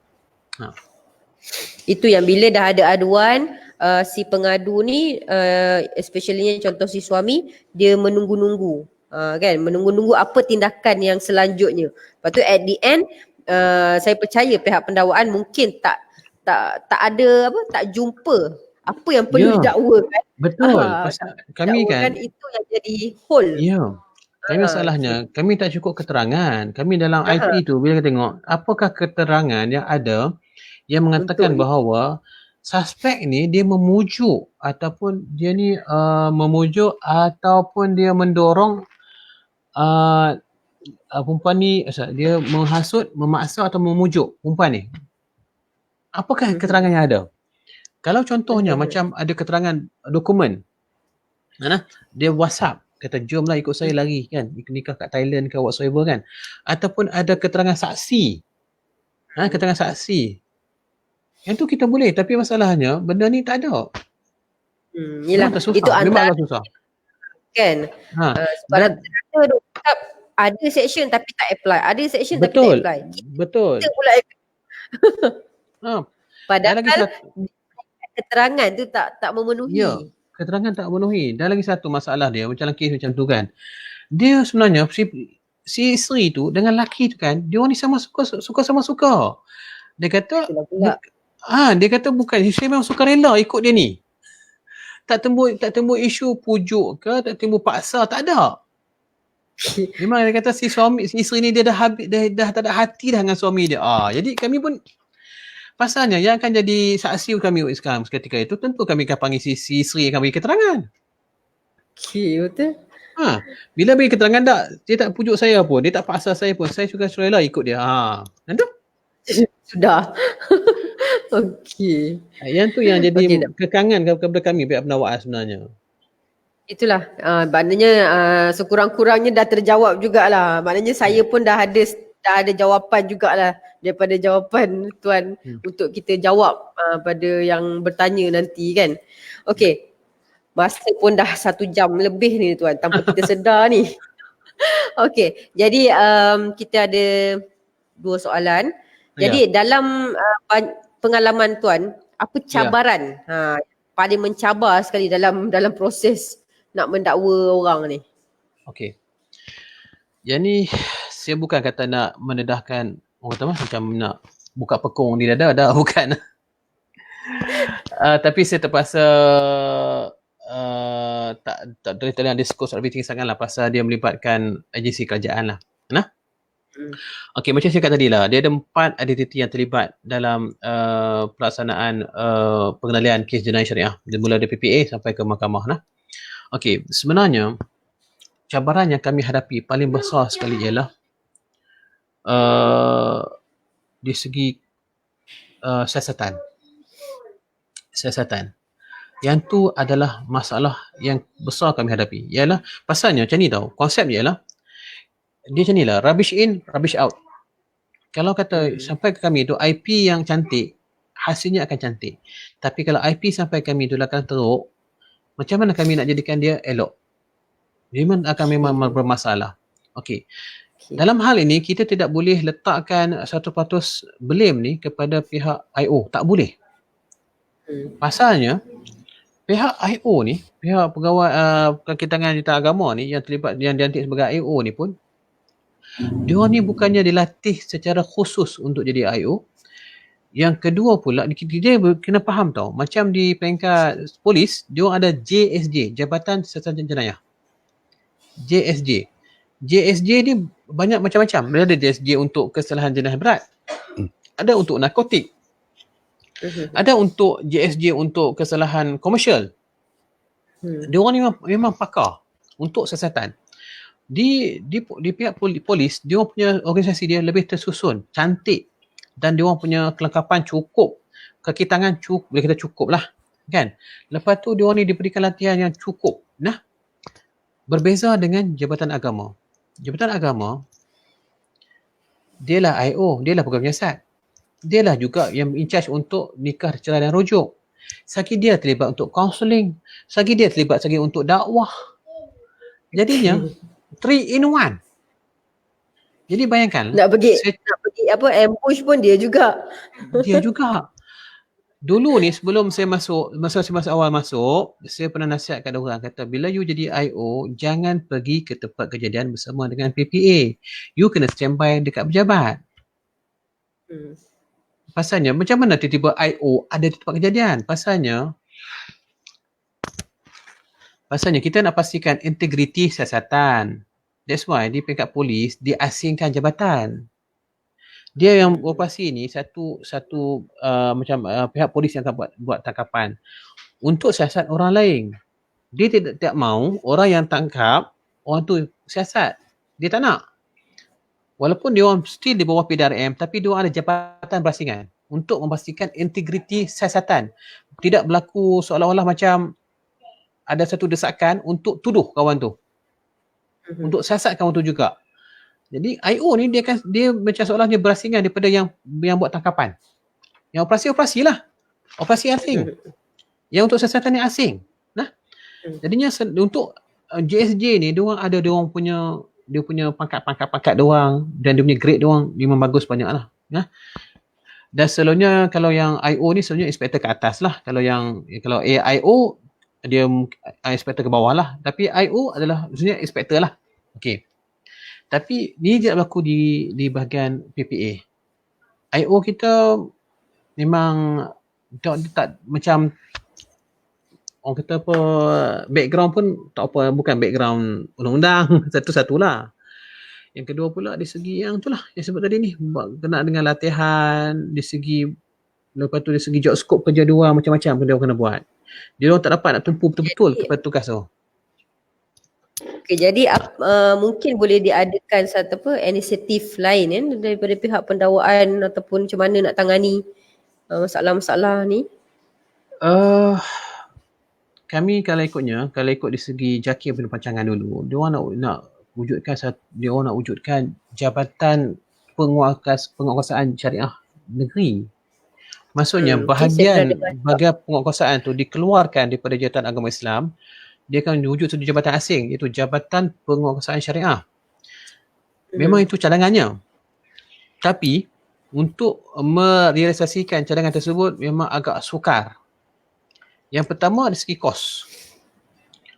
Itu yang bila dah ada aduan, si pengadu ni, especially contoh si suami, dia menunggu-nunggu. Kan, menunggu-nunggu apa tindakan yang selanjutnya. Lepas tu at the end, saya percaya pihak pendakwaan mungkin tak ada tak jumpa apa yang perlu didakwakan. Betul. Kami kan itu yang jadi hole. Kami masalahnya, kami tak cukup keterangan. Kami dalam IP tu, bila kita tengok, apakah keterangan yang ada yang mengatakan bahawa suspek ni dia memujuk ataupun dia ni memujuk ataupun dia mendorong perempuan ni, dia menghasut, memaksa atau memujuk perempuan ni. Apakah keterangan yang ada? Kalau contohnya macam ada keterangan dokumen, dia WhatsApp, kata jomlah ikut saya lari kan, nikah kat Thailand ke whatsoever kan, ataupun ada keterangan saksi, keterangan saksi Yang tu kita boleh, tapi masalahnya benda ni tak ada. Yelah, Memang tak susah. itu Memang antara agak susah. kan. Ha, Sebab dan rata tu tetap ada section tapi tak apply. Ada section tapi tak betul. apply. Betul. Kita pula Ha, dan lagi padahal satu, keterangan tu tak ya, memenuhi. keterangan tak memenuhi. Dan lagi satu masalah dia, macam kes macam tu kan. Dia sebenarnya si isteri tu dengan laki tu kan, dia orang ni sama suka sama suka. Dia kata Itulah pula. dia kata bukan, saya memang suka rela ikut dia ni. Tak timbul isu pujuk ke, tak timbul paksa, tak ada. Memang dia kata si isteri ni dia dah tak ada hati dah dengan suami dia. Jadi kami pun pasalnya yang akan jadi saksi kami sekarang ketika itu tentu kami akan panggil si isteri yang akan bagi keterangan. Betul. Bila bagi keterangan tak, dia tak pujuk saya pun, dia tak paksa saya pun, saya suka rela ikut dia. Nanti Sudah. Okey. yang tu yang jadi Okey, kekangan kepada kami pihak penawar sebenarnya. itulah, maknanya sekurang-kurangnya dah terjawab jugalah. Maknanya saya pun dah ada jawapan jugalah daripada jawapan Tuan untuk kita jawab pada yang bertanya nanti kan. Okey, masa pun dah 1 jam lebih ni Tuan tanpa kita sedar ni. Okey, jadi kita ada 2 soalan. Jadi dalam pengalaman Tuan, apa cabaran paling mencabar sekali dalam proses nak mendakwa orang ni? Okey. Yang ni saya bukan kata nak mendedahkan orang kata macam nak buka pekung di dada, dah bukan. Tapi saya terpaksa tak boleh discuss everything sangatlah pasal dia melibatkan agensi kerajaan lah. Okey, macam saya kata tadi lah, dia ada 4 identiti yang terlibat dalam pelaksanaan pengendalian kes jenayah syariah. Dia mula dari PPA sampai ke mahkamah lah. Okey, sebenarnya cabaran yang kami hadapi paling besar sekali ialah di segi siasatan. Yang tu adalah masalah yang besar kami hadapi. Ialah pasalnya macam ni tau, konsep dia ialah dia macam ni lah, rubbish in, rubbish out. Kalau kata sampai ke kami tu IP yang cantik, hasilnya akan cantik. Tapi kalau IP sampai kami tu akan teruk, macam mana kami nak jadikan dia elok? Memang bermasalah. Okey. Dalam hal ini kita tidak boleh letakkan 100% blame ni kepada pihak IO, tak boleh. Pasalnya pihak IO ni, pihak pegawai Perkitangan Juruterang Agama ni yang terlibat, yang dilantik sebagai IO ni pun, dia ni bukannya dilatih secara khusus untuk jadi IO. Yang kedua pula, dia kena faham tau, macam di peringkat polis, dia ada JSJ, Jabatan Siasatan Jenayah. JSJ ni banyak macam-macam. Ada JSJ untuk kesalahan jenayah berat, ada untuk narkotik, ada untuk JSJ untuk kesalahan komersial. Dia orang ni memang pakar untuk siasatan. Di pihak polis, dia orang punya organisasi dia lebih tersusun, cantik, dan dia orang punya kelengkapan cukup, kaki tangan cukup, boleh kata cukup lah kan. Lepas tu dia orang ni diberikan latihan yang cukup. Berbeza dengan Jabatan Agama. Jabatan Agama, dialah IO, dialah program penyiasat, dialah juga yang in charge untuk nikah, cerai dan rujuk. Sagi dia terlibat untuk kaunseling, sagi dia terlibat untuk dakwah. Jadinya 3 in 1. Jadi bayangkan, nak pergi ambush pun dia juga. Dulu ni sebelum saya masuk, masa awal masuk, saya pernah nasihat kat orang, kata bila you jadi IO, jangan pergi ke tempat kejadian bersama dengan PPA. You kena standby dekat pejabat. Pasalnya macam mana tiba-tiba IO ada di tempat kejadian? Pasalnya kita nak pastikan integriti siasatan. That's why di peringkat polis diasingkan jabatan. Dia yang operasi ni satu pihak polis yang akan buat tangkapan untuk siasat orang lain. Dia tidak mahu orang yang tangkap orang tu siasat. Dia tak nak. Walaupun dia orang still di bawah PDRM, tapi dia orang ada jabatan berasingan untuk memastikan integriti siasatan. Tidak berlaku seolah-olah macam ada satu desakan untuk tuduh kawan tu. Untuk siasat kawan tu juga. Jadi IO ni dia macam seolah-olahnya berasingan daripada yang buat tangkapan. Yang operasi lah. Operasi asing. Yang untuk siasatan yang asing. Nah, jadinya untuk JSJ ni, diorang ada diorang punya pangkat-pangkat diorang dan dia punya grade diorang memang bagus banyak lah. Nah, dan selalunya kalau yang IO ni selalunya inspektor ke atas lah. Kalau AIO dia inspektor ke bawah lah. Tapi IO adalah maksudnya inspektor lah. Okey. Tapi ni tidak berlaku di bahagian PPA. IO kita memang tak macam orang kata apa, background pun tak apa, bukan background undang-undang, satu-satulah. Yang kedua pula di segi yang itulah yang sebut tadi ni, kena dengan latihan, di segi lepas tu dari segi job scope kerja dia orang macam-macam dia orang kena buat. Dia orang tak dapat nak tumpu betul-betul kepada tugas tu. Okay, jadi mungkin boleh diadakan satu inisiatif lain kan daripada pihak pendakwaan ataupun macam mana nak tangani masalah-masalah ni? Kami kalau ikut di segi JAKI punya pancangan dulu, dia orang nak wujudkan jabatan penguasaan syariah negeri. Maksudnya bahagian penguasaan tu dikeluarkan daripada Jabatan Agama Islam, dia akan wujud satu jabatan asing, iaitu Jabatan Penguasaan Syariah. Memang itu cadangannya. Tapi untuk merealisasikan cadangan tersebut memang agak sukar. Yang pertama dari segi kos.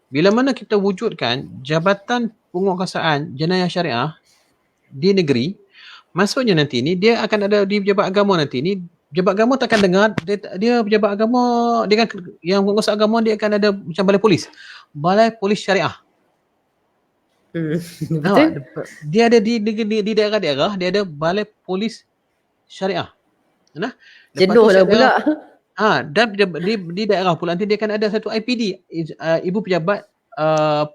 Bila mana kita wujudkan Jabatan Penguasaan Jenayah Syariah di negeri, maksudnya nanti ni dia akan ada di pejabat agama nanti ni, pejabat agama takkan dengar dia pejabat agama dengan yang penguasa agama dia akan ada macam balai polis syariah. Betul. Dia ada di daerah-daerah, dia ada balai polis syariah. Nah, jenuh lah pula. Dan di daerah pula nanti dia akan ada satu IPD, ibu pejabat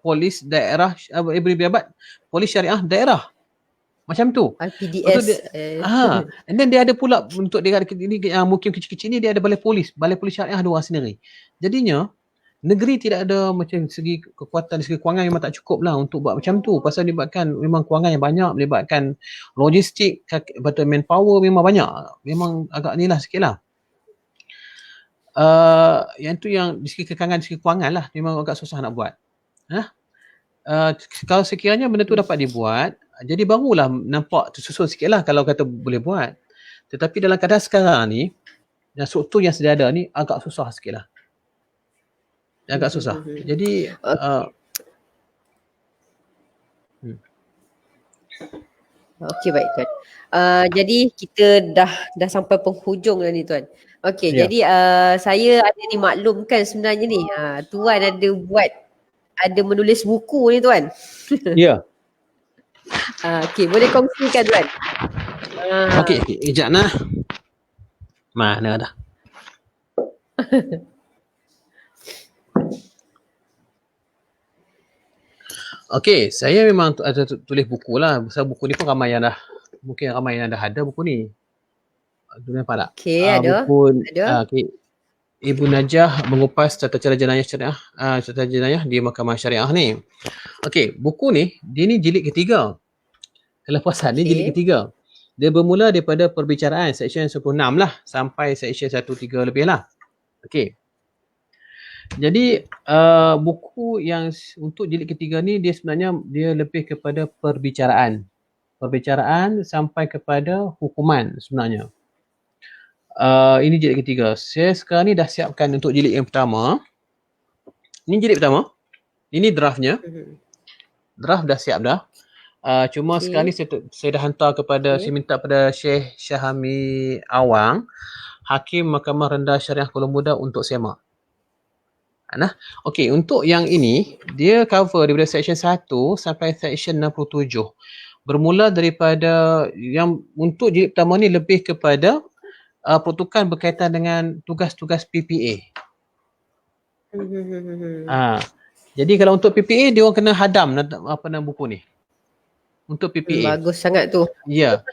polis daerah, ibu pejabat polis syariah daerah. Macam tu. IPDS. And then dia ada pula untuk dia yang mukim kecil-kecil ni, dia ada balai polis syariah dua sendiri. Jadinya negeri tidak ada macam segi kekuatan, segi kewangan memang tak cukup lah untuk buat macam tu. Pasal melibatkan memang kewangan yang banyak, melibatkan logistik, manpower memang banyak. Memang agak ni lah sikit lah. Yang tu yang di segi kekangan, di segi kewangan lah, memang agak susah nak buat. Kalau sekiranya benda tu dapat dibuat, jadi barulah nampak tersusun sikit lah kalau kata boleh buat. Tetapi dalam keadaan sekarang ni, yang struktur yang sedia ada ni agak susah sikit lah. Agak susah. Jadi Okey, baik Tuan. Jadi kita dah sampai penghujung dah ni Tuan. Okey, jadi saya ada dimaklumkan sebenarnya ni Tuan ada menulis buku ni Tuan. Ya. Okey, boleh kongsikan Tuan. Okey, kejap nah. Mana dah? Okey, saya memang ada tulis buku lah. Pasal buku ni pun mungkin ramai yang dah ada buku ni. Tu nampak tak? Okey, ada. Buku, okay. Ibu Najah mengupas tata cara jenayah syariah, tata jenayah di Mahkamah Syariah ni. Okey, buku ni, dia ni jilid ketiga. Kelepasan ni jilid ketiga. Dia bermula daripada perbicaraan seksyen 16 lah sampai seksyen 13 lebih lah. Okey. Jadi buku yang untuk jilid ketiga ni dia sebenarnya dia lebih kepada perbicaraan. Perbicaraan sampai kepada hukuman sebenarnya. Ini jilid ketiga. Saya sekarang ni dah siapkan untuk jilid yang pertama. Ini jilid pertama. Ini draftnya. Draft dah siap dah. Cuma sekarang ni saya dah hantar kepada, saya minta pada Syekh Syahami Awang, Hakim Mahkamah Rendah Syariah Kuala Muda untuk semak. Nah, okey, untuk yang ini dia cover daripada seksyen 1 sampai seksyen 67. Bermula daripada yang untuk jilid pertama ni lebih kepada peruntukan berkaitan dengan tugas-tugas PPA. Jadi kalau untuk PPA dia orang kena hadam buku ni. Untuk PPA. Bagus sangat tu. Ya.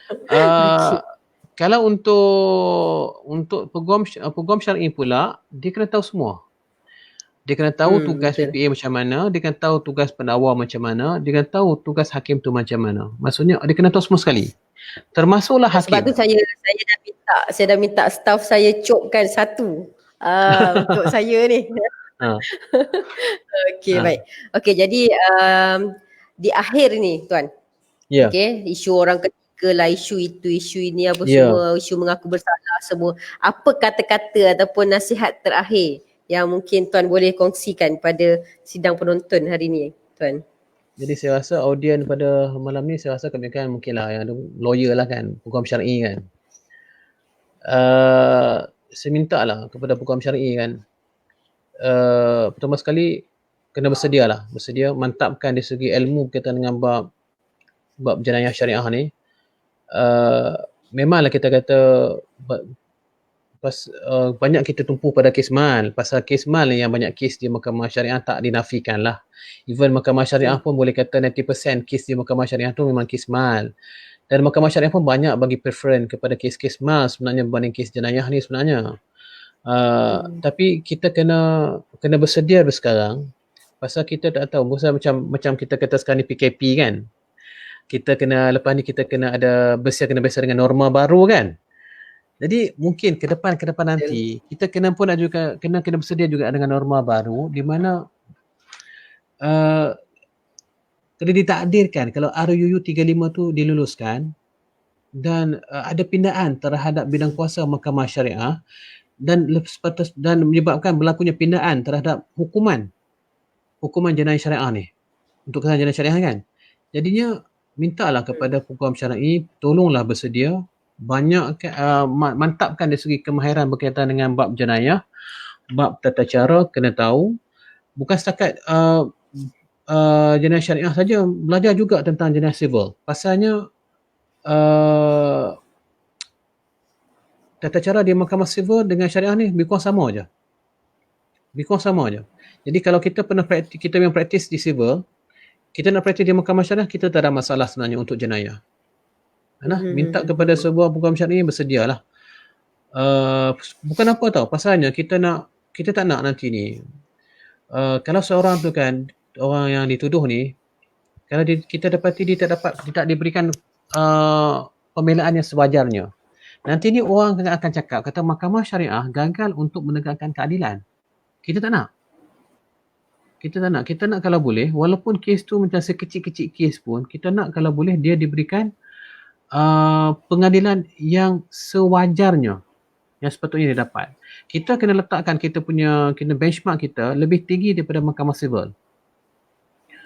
Kalau untuk peguam syar'i pula, dia kena tahu semua. Dia kena tahu tugas PPA macam mana, dia kena tahu tugas pendakwa macam mana, dia kena tahu tugas hakim tu macam mana. Maksudnya dia kena tahu semua sekali. Termasuklah hakim. Sebab tu saya Saya dah minta staff saya copkan satu untuk saya ni. Okey, baik. Okey, jadi di akhir ni tuan. Ya. Okey, isu orang ketiga lah, isu itu, isu ini apa semua, isu mengaku bersalah semua. Apa kata-kata ataupun nasihat terakhir yang mungkin tuan boleh kongsikan pada sidang penonton hari ni, tuan? Jadi saya rasa audien pada malam ni saya rasa kebanyakan mungkinlah yang ada lawyer lah kan, hukum syar'i kan. Saya minta lah kepada hukum syar'i kan, pertama sekali kena bersedia mantapkan dari segi ilmu berkaitan dengan bab jenayah syariah ni. Memanglah kita kata banyak kita tumpu pada kes mal. Pasal kes mal ni yang banyak kes di mahkamah syariah tak dinafikan lah. Even mahkamah syariah pun boleh kata 90% kes di mahkamah syariah tu memang kes mal. Dan mahkamah syariah pun banyak bagi preference kepada kes-kes mal sebenarnya berbanding kes jenayah ni sebenarnya. Tapi kita kena bersedia sekarang. Pasal kita tak tahu, macam kita kata sekarang ni PKP kan. Lepas ni kita kena ada kena biasa dengan norma baru kan. Jadi mungkin ke depan nanti kita kena bersedia juga dengan norma baru di mana kena ditakdirkan kalau RUU 35 tu diluluskan dan ada pindaan terhadap bidang kuasa mahkamah syariah dan menyebabkan berlakunya pindaan terhadap hukuman jenayah syariah ni untuk kesalahan jenayah syariah kan. Jadinya mintalah kepada hukum syar'i tolonglah bersedia banyak mantapkan dari segi kemahiran berkaitan dengan bab jenayah, bab tata cara kena tahu, bukan setakat jenayah syariah saja, belajar juga tentang jenayah sivil. Pasalnya tata cara di mahkamah sivil dengan syariah ni lebih kurang sama aja. Jadi kalau kita memang praktis di sivil, kita nak praktis di mahkamah syariah, kita tak ada masalah sebenarnya untuk jenayah. Minta kepada sebuah hukum syar'i bersedialah. Bukan apa tau, pasalnya kita tak nak nanti ni kalau seorang tu kan, orang yang dituduh ni, kalau kita dapati dia tak diberikan pembelaan yang sewajarnya, nanti ni orang akan cakap kata mahkamah syariah gagal untuk menegakkan keadilan. Kita tak nak. Kita nak kalau boleh, walaupun kes tu macam sekecil-kecil kes pun, kita nak kalau boleh dia diberikan pengadilan yang sewajarnya, yang sepatutnya dia dapat. Kita kena letakkan kena benchmark kita lebih tinggi daripada mahkamah sivil.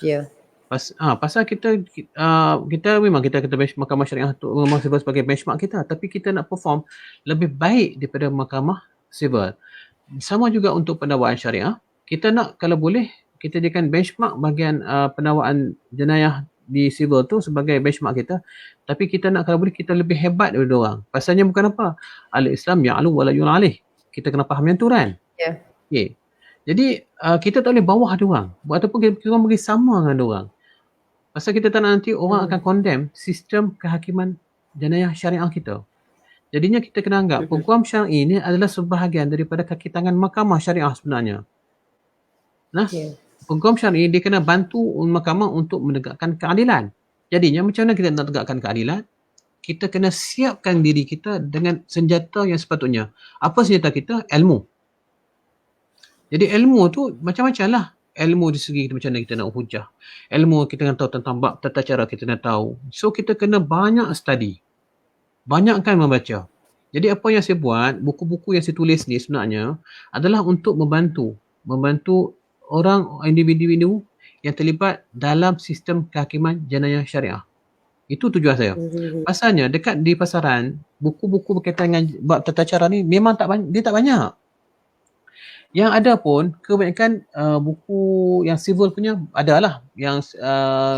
Ya. Pasal kita memang kita kata benchmark mahkamah syariah tu mahkamah sivil sebagai benchmark kita, tapi kita nak perform lebih baik daripada mahkamah sivil. Sama juga untuk pendakwaan syariah, kita nak kalau boleh kita jadikan benchmark bahagian pendakwaan jenayah di civil tu sebagai benchmark kita, tapi kita nak kalau boleh kita lebih hebat daripada orang. Pasalnya bukan apa, al-Islam ya'lu wa la yu'la alaih. Kita kena faham yang tu kan. Ya. Okay. Jadi kita tak boleh bawah dia orang ataupun kita orang bagi sama dengan dia orang. Pasal kita tak nak nanti orang akan condemn sistem kehakiman jenayah syariah kita. Jadinya kita kena anggap hukum syar'i ini adalah sebahagian daripada kaki tangan mahkamah syariah sebenarnya. Hukum syar'i dia kena bantu mahkamah untuk menegakkan keadilan. Jadinya macam mana kita nak tegakkan keadilan? Kita kena siapkan diri kita dengan senjata yang sepatutnya. Apa senjata kita? Ilmu. Jadi ilmu tu macam-macam lah. Ilmu di segi macam mana kita nak hujah. Ilmu kita kena tahu tentang bab tata cara, kita kena tahu. So kita kena banyak study. Banyakkan membaca. Jadi apa yang saya buat, buku-buku yang saya tulis ni sebenarnya adalah untuk membantu orang individu yang terlibat dalam sistem kehakiman jenayah syariah. Itu tujuan saya. Pasalnya dekat di pasaran, buku-buku berkaitan dengan bab tata cara ni memang dia tak banyak. Yang ada pun kebanyakan buku yang civil punya adalah yang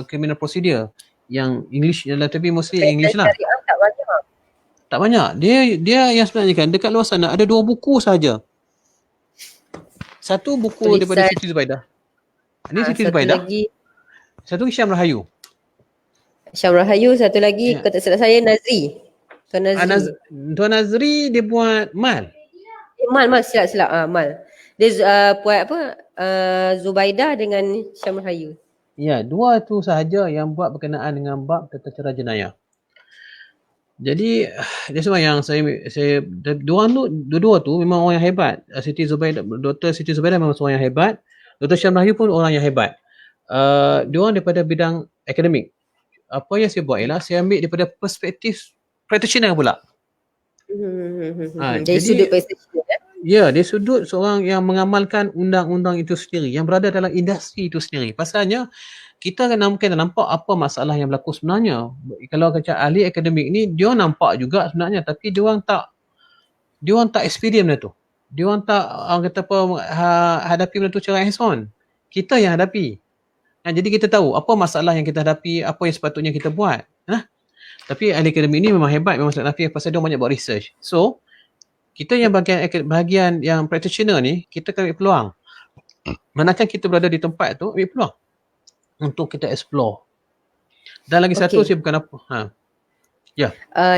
criminal procedure yang English adalah, tapi mostly English lah. Tak banyak. Dia yang sebenarnya kan dekat luar sana ada 2 buku saja. Satu buku daripada Siti Zubaidah. Ini Siti Zubaidah. Satu lagi Syam Rahayu. Satu lagi kata silap saya Nazri. Tuan Nazri. Tuan Nazri dia buat mal. Mal silap mal. Dia buat apa? Zubaidah dengan Syam Rahayu. Ya, 2 tu sahaja yang buat berkenaan dengan bab tata cara jenayah. Jadi dia semua yang saya diorang tu dua-dua tu memang orang yang hebat. Dr. Siti Zubaidah memang seorang yang hebat. Dr. Syam Rahyu pun orang yang hebat. Diorang daripada bidang akademik. Apa yang saya buat ialah saya ambil daripada perspektif practitioner pula. Dari sudut practitioner. Ya, dari sudut seorang yang mengamalkan undang-undang itu sendiri, yang berada dalam industri itu sendiri. Pasalnya kita mungkin nampak apa masalah yang berlaku sebenarnya. Kalau macam ahli akademik ni, dia nampak juga sebenarnya, tapi dia orang tak experience benda tu. Dia orang tak kata apa hadapi benda tu secara hands on. Kita yang hadapi. Jadi kita tahu apa masalah yang kita hadapi, apa yang sepatutnya kita buat. Tapi ahli akademik ni memang hebat, memang sangat nafi pasal dia banyak buat research. So, kita yang bahagian yang practitioner ni, kita akan ambil peluang. Manakala kita berada di tempat tu, ambil peluang untuk kita explore. Dan lagi satu, saya bukan apa.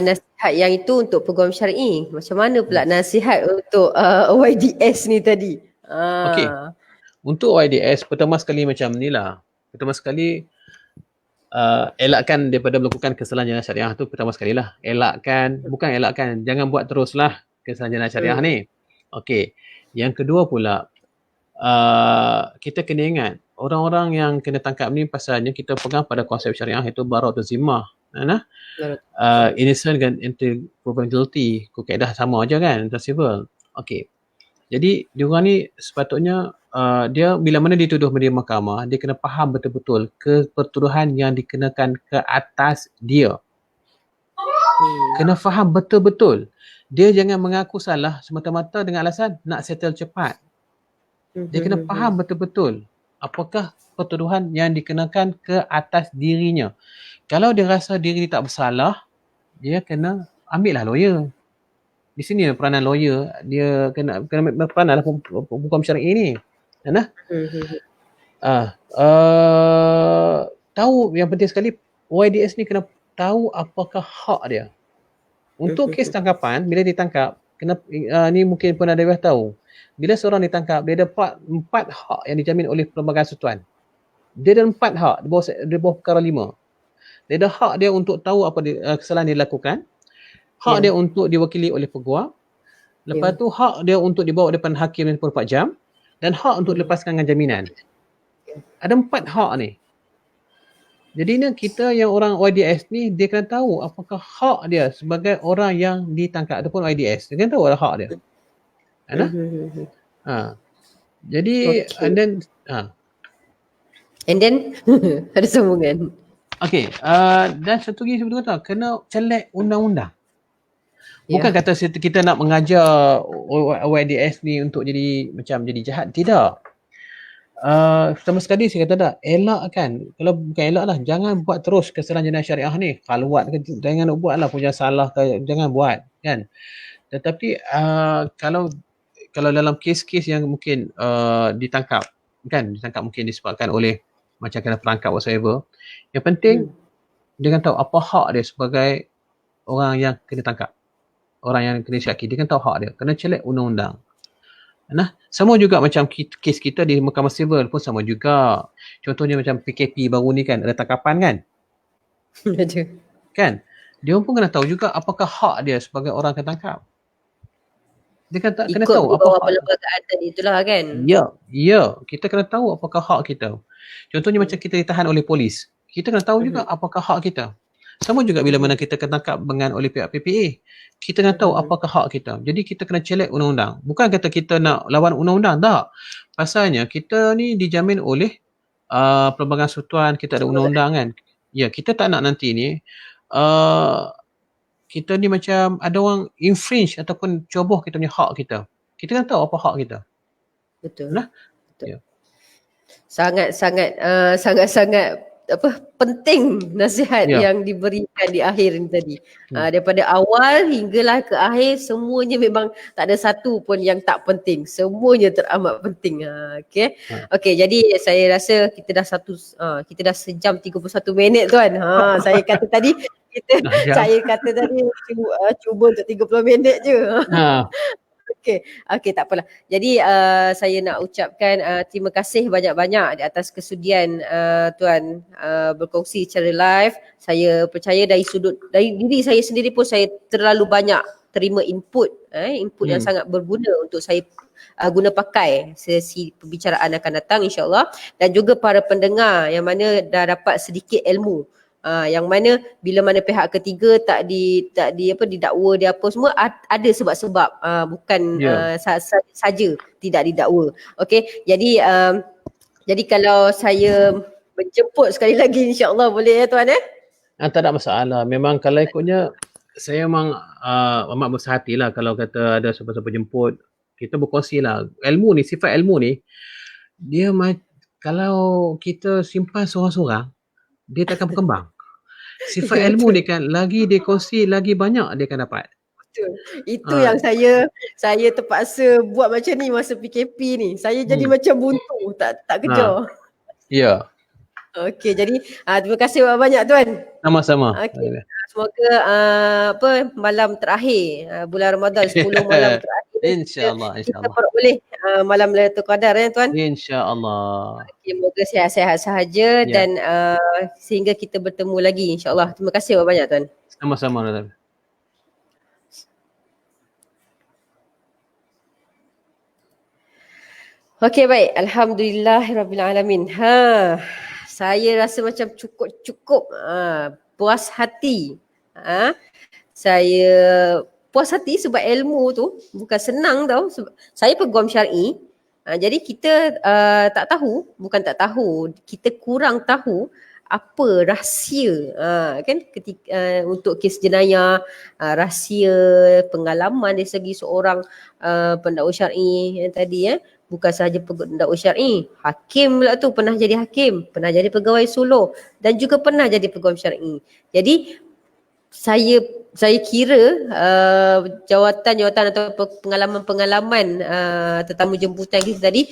Nasihat yang itu untuk peguam syar'i. Macam mana pula nasihat untuk YDS ni tadi? Okey. Untuk YDS, pertama sekali macam ni lah. Pertama sekali, elakkan daripada melakukan kesalahan jenayah syariah tu pertama sekali lah. Bukan elakkan, jangan buat teruslah kesalahan jenayah syariah ni. Okey. Yang kedua pula, kita kena ingat, orang-orang yang kena tangkap ni pasalnya kita pegang pada konsep syariah itu bara'atu zimmah. Innocent dan proven guilty, kaedah sama aja kan, tentang civil. Okey. Jadi diorang ni sepatutnya dia bila mana dituduh di mahkamah, dia kena faham betul-betul pertuduhan yang dikenakan ke atas dia. Kena faham betul-betul. Dia jangan mengaku salah semata-mata dengan alasan nak settle cepat. Dia kena faham betul-betul apakah pertuduhan yang dikenakan ke atas dirinya. Kalau dia rasa diri tak bersalah, dia kena ambil lah lawyer. Di sini peranan lawyer, dia kena berperanan dalam hukum syar'i ni. Tahu yang penting sekali, YDS ni kena tahu apakah hak dia. Untuk kes tangkapan, bila ditangkap, ni mungkin pun ada yang tahu. Bila seorang ditangkap, dia ada empat hak yang dijamin oleh Perlembagaan Persekutuan. Dia ada 4 hak di bawah perkara 5. Dia ada hak dia untuk tahu apa kesalahan dia lakukan. Hak dia untuk diwakili oleh peguam. Lepas tu hak dia untuk dibawa depan hakim 24 jam. Dan hak untuk dilepaskan dengan jaminan. Ada 4 hak ni. Jadi ni kita yang orang YDS ni, dia kena tahu apakah hak dia sebagai orang yang ditangkap ataupun YDS. Dia kena tahu ada hak dia. Jadi and then ada sambungan. Okey, dan satu lagi saya betul kena celek undang-undang. Bukan kata kita nak mengajar YDS ni untuk jadi jahat, tidak. Pertama sekali saya kata elakkan. Kalau bukan elak lah, jangan buat terus kesalahan jenayah syariah ni. Kalau buat, jangan nak buat lah, punya salah jangan buat kan. Tetapi kalau dalam kes-kes yang mungkin ditangkap mungkin disebabkan oleh macam kena perangkap whatsoever, yang penting dia kena tahu apa hak dia sebagai orang yang kena tangkap, orang yang kena syaki. Dia kena tahu hak dia, kena celek undang-undang. Sama juga macam kes kita di Mahkamah Sivil pun sama juga. Contohnya macam PKP baru ni kan, ada tangkapan kan. Kan, dia pun kena tahu juga apakah hak dia sebagai orang kena tangkap. Dia kena tahu apa perlembagaan tadi itulah kan. Ya, kita kena tahu apakah hak kita. Contohnya macam kita ditahan oleh polis, kita kena tahu juga apakah hak kita. Sama juga bila mana kita kena tangkap oleh pihak PPA, kita kena tahu apakah hak kita. Jadi kita kena celek undang-undang. Bukan kata kita nak lawan undang-undang, tak. Pasalnya kita ni dijamin oleh Perlembagaan Persekutuan, kita ada undang-undang kan. Ya, kita tak nak nanti ni kita ni macam ada orang infringe ataupun coboh kita punya hak kita. Kita kena tahu apa hak kita. Betul. Betul. Ya. Sangat-sangat penting nasihat yang diberikan di akhir ni tadi. Daripada awal hinggalah ke akhir, semuanya memang tak ada satu pun yang tak penting. Semuanya teramat penting. Okey, jadi saya rasa kita dah sejam 31 minit tuan. Saya kata tadi cuba untuk 30 minit je. Okey, tak apalah. Jadi saya nak ucapkan terima kasih banyak-banyak di atas kesudian Tuan berkongsi secara live. Saya percaya dari diri saya sendiri pun saya terlalu banyak terima input yang sangat berguna untuk saya guna pakai sesi perbicaraan akan datang insya-Allah, dan juga para pendengar yang mana dah dapat sedikit ilmu. Yang mana bila mana pihak ketiga tak didakwa dia apa semua ada sebab-sebab, bukan saja tidak didakwa. Okey, jadi kalau saya menjemput sekali lagi insya-Allah boleh ya tuan Tak ada masalah. Memang kalau ikutnya saya memang amat besar hati lah kalau kata ada siapa-siapa jemput. Kita berkongsi lah. Ilmu ni, sifat ilmu ni, dia kalau kita simpan seorang-seorang, dia takkan berkembang. Sifat ilmu ni kan, lagi dia kongsi, lagi banyak dia akan dapat. Betul. Itu yang saya terpaksa buat macam ni masa PKP ni. Saya jadi macam buntu, tak kejar. Ya. Okey, jadi terima kasih banyak tuan. Sama-sama. Okey. Semoga malam terakhir bulan Ramadan, 10 malam terakhir InsyaAllah. kita peroleh malam Lailatul Qadar tuan. InsyaAllah. Okay, semoga sihat-sihat sahaja dan sehingga kita bertemu lagi insyaAllah. Terima kasih banyak tuan. Sama-sama. Okey, baik. Alhamdulillahirrabbilalamin. Saya rasa macam cukup puas hati. Saya puas hati sebab ilmu tu bukan senang tau. Saya peguam syar'i. Jadi kita bukan tak tahu, kita kurang tahu apa rahsia kan ketika untuk kes jenayah, rahsia pengalaman dari segi seorang pendakwa syar'i yang tadi bukan sahaja pendakwa syar'i, hakim pula tu, pernah jadi hakim, pernah jadi pegawai suluh dan juga pernah jadi peguam syar'i. Jadi saya kira jawatan-jawatan atau pengalaman-pengalaman tetamu jemputan kita tadi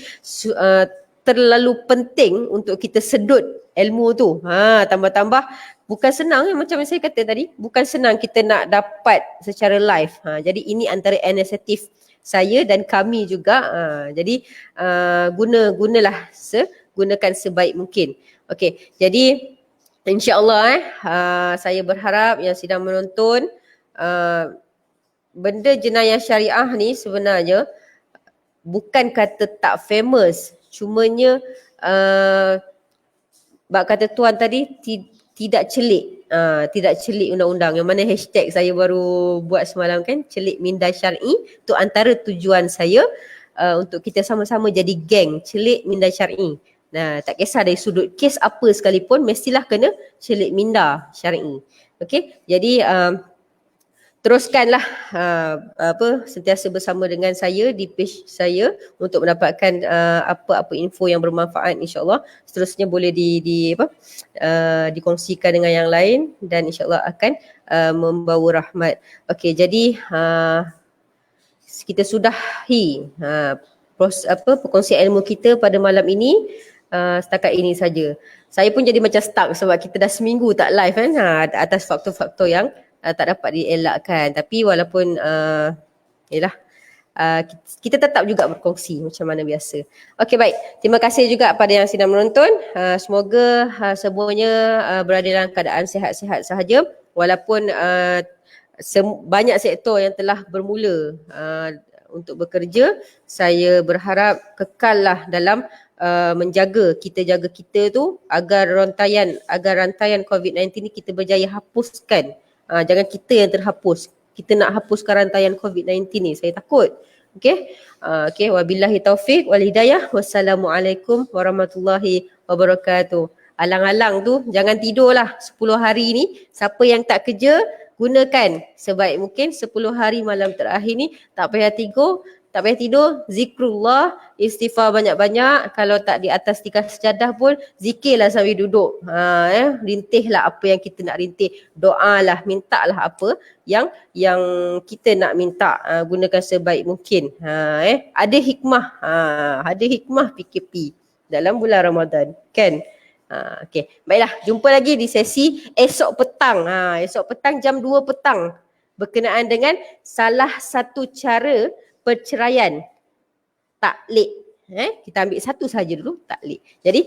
terlalu penting untuk kita sedut ilmu tu. Tambah-tambah bukan senang macam yang saya kata tadi, bukan senang kita nak dapat secara live. Jadi ini antara inisiatif saya dan kami juga. Jadi gunakan sebaik mungkin. Okey, jadi InsyaAllah saya berharap yang sedang menonton benda jenayah syariah ni sebenarnya bukan kata tak famous, cumanya bab kata tuan tadi tidak celik undang-undang, yang mana hashtag saya baru buat semalam kan, celik minda syar'i tu antara tujuan saya untuk kita sama-sama jadi geng celik minda syar'i. Nah, tak kisah dari sudut kes apa sekalipun, mestilah kena celik minda syar'i. Okey, jadi teruskanlah sentiasa bersama dengan saya di page saya untuk mendapatkan apa-apa info yang bermanfaat insya-Allah. Seterusnya boleh dikongsikan dengan yang lain dan insya-Allah akan membawa rahmat. Okey, jadi kita sudahi perkongsian ilmu kita pada malam ini. Setakat ini saja. Saya pun jadi macam stuck sebab kita dah seminggu tak live kan, atas faktor-faktor yang tak dapat dielakkan. Tapi walaupun kita tetap juga berkongsi macam mana biasa. Okey, baik. Terima kasih juga pada yang sedang menonton. Semoga semuanya berada dalam keadaan sihat-sihat sahaja walaupun banyak sektor yang telah bermula untuk bekerja. Saya berharap kekallah dalam jaga kita tu agar rantaian COVID-19 ni kita berjaya hapuskan. Jangan kita yang terhapus. Kita nak hapuskan rantaian COVID-19 ni. Saya takut. Okey. Wabillahi taufik wal hidayah. Wassalamualaikum warahmatullahi wabarakatuh. Alang-alang tu jangan tidurlah 10 hari ni. Siapa yang tak kerja, gunakan sebaik mungkin 10 hari malam terakhir ni. Tak payah tidur, zikrullah, istighfar banyak-banyak. Kalau tak di atas tikar sejadah pun, zikirlah sambil duduk. Rintihlah apa yang kita nak rintih. Doalah, mintalah apa yang kita nak minta. Gunakan sebaik mungkin. Ada hikmah PKP dalam bulan Ramadan, kan? Okey, baiklah, jumpa lagi di sesi esok petang. Esok petang jam 2 petang berkenaan dengan salah satu cara perceraian, taklik. Kita ambil satu saja dulu, taklik. Jadi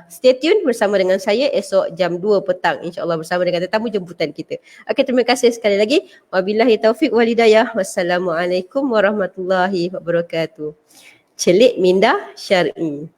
stay tune bersama dengan saya esok jam 2 petang insya-Allah bersama dengan tetamu jemputan kita. Okey, terima kasih sekali lagi. Wabillahi taufik wal hidayah. Wassalamualaikum warahmatullahi wabarakatuh. Celik minda syar'i.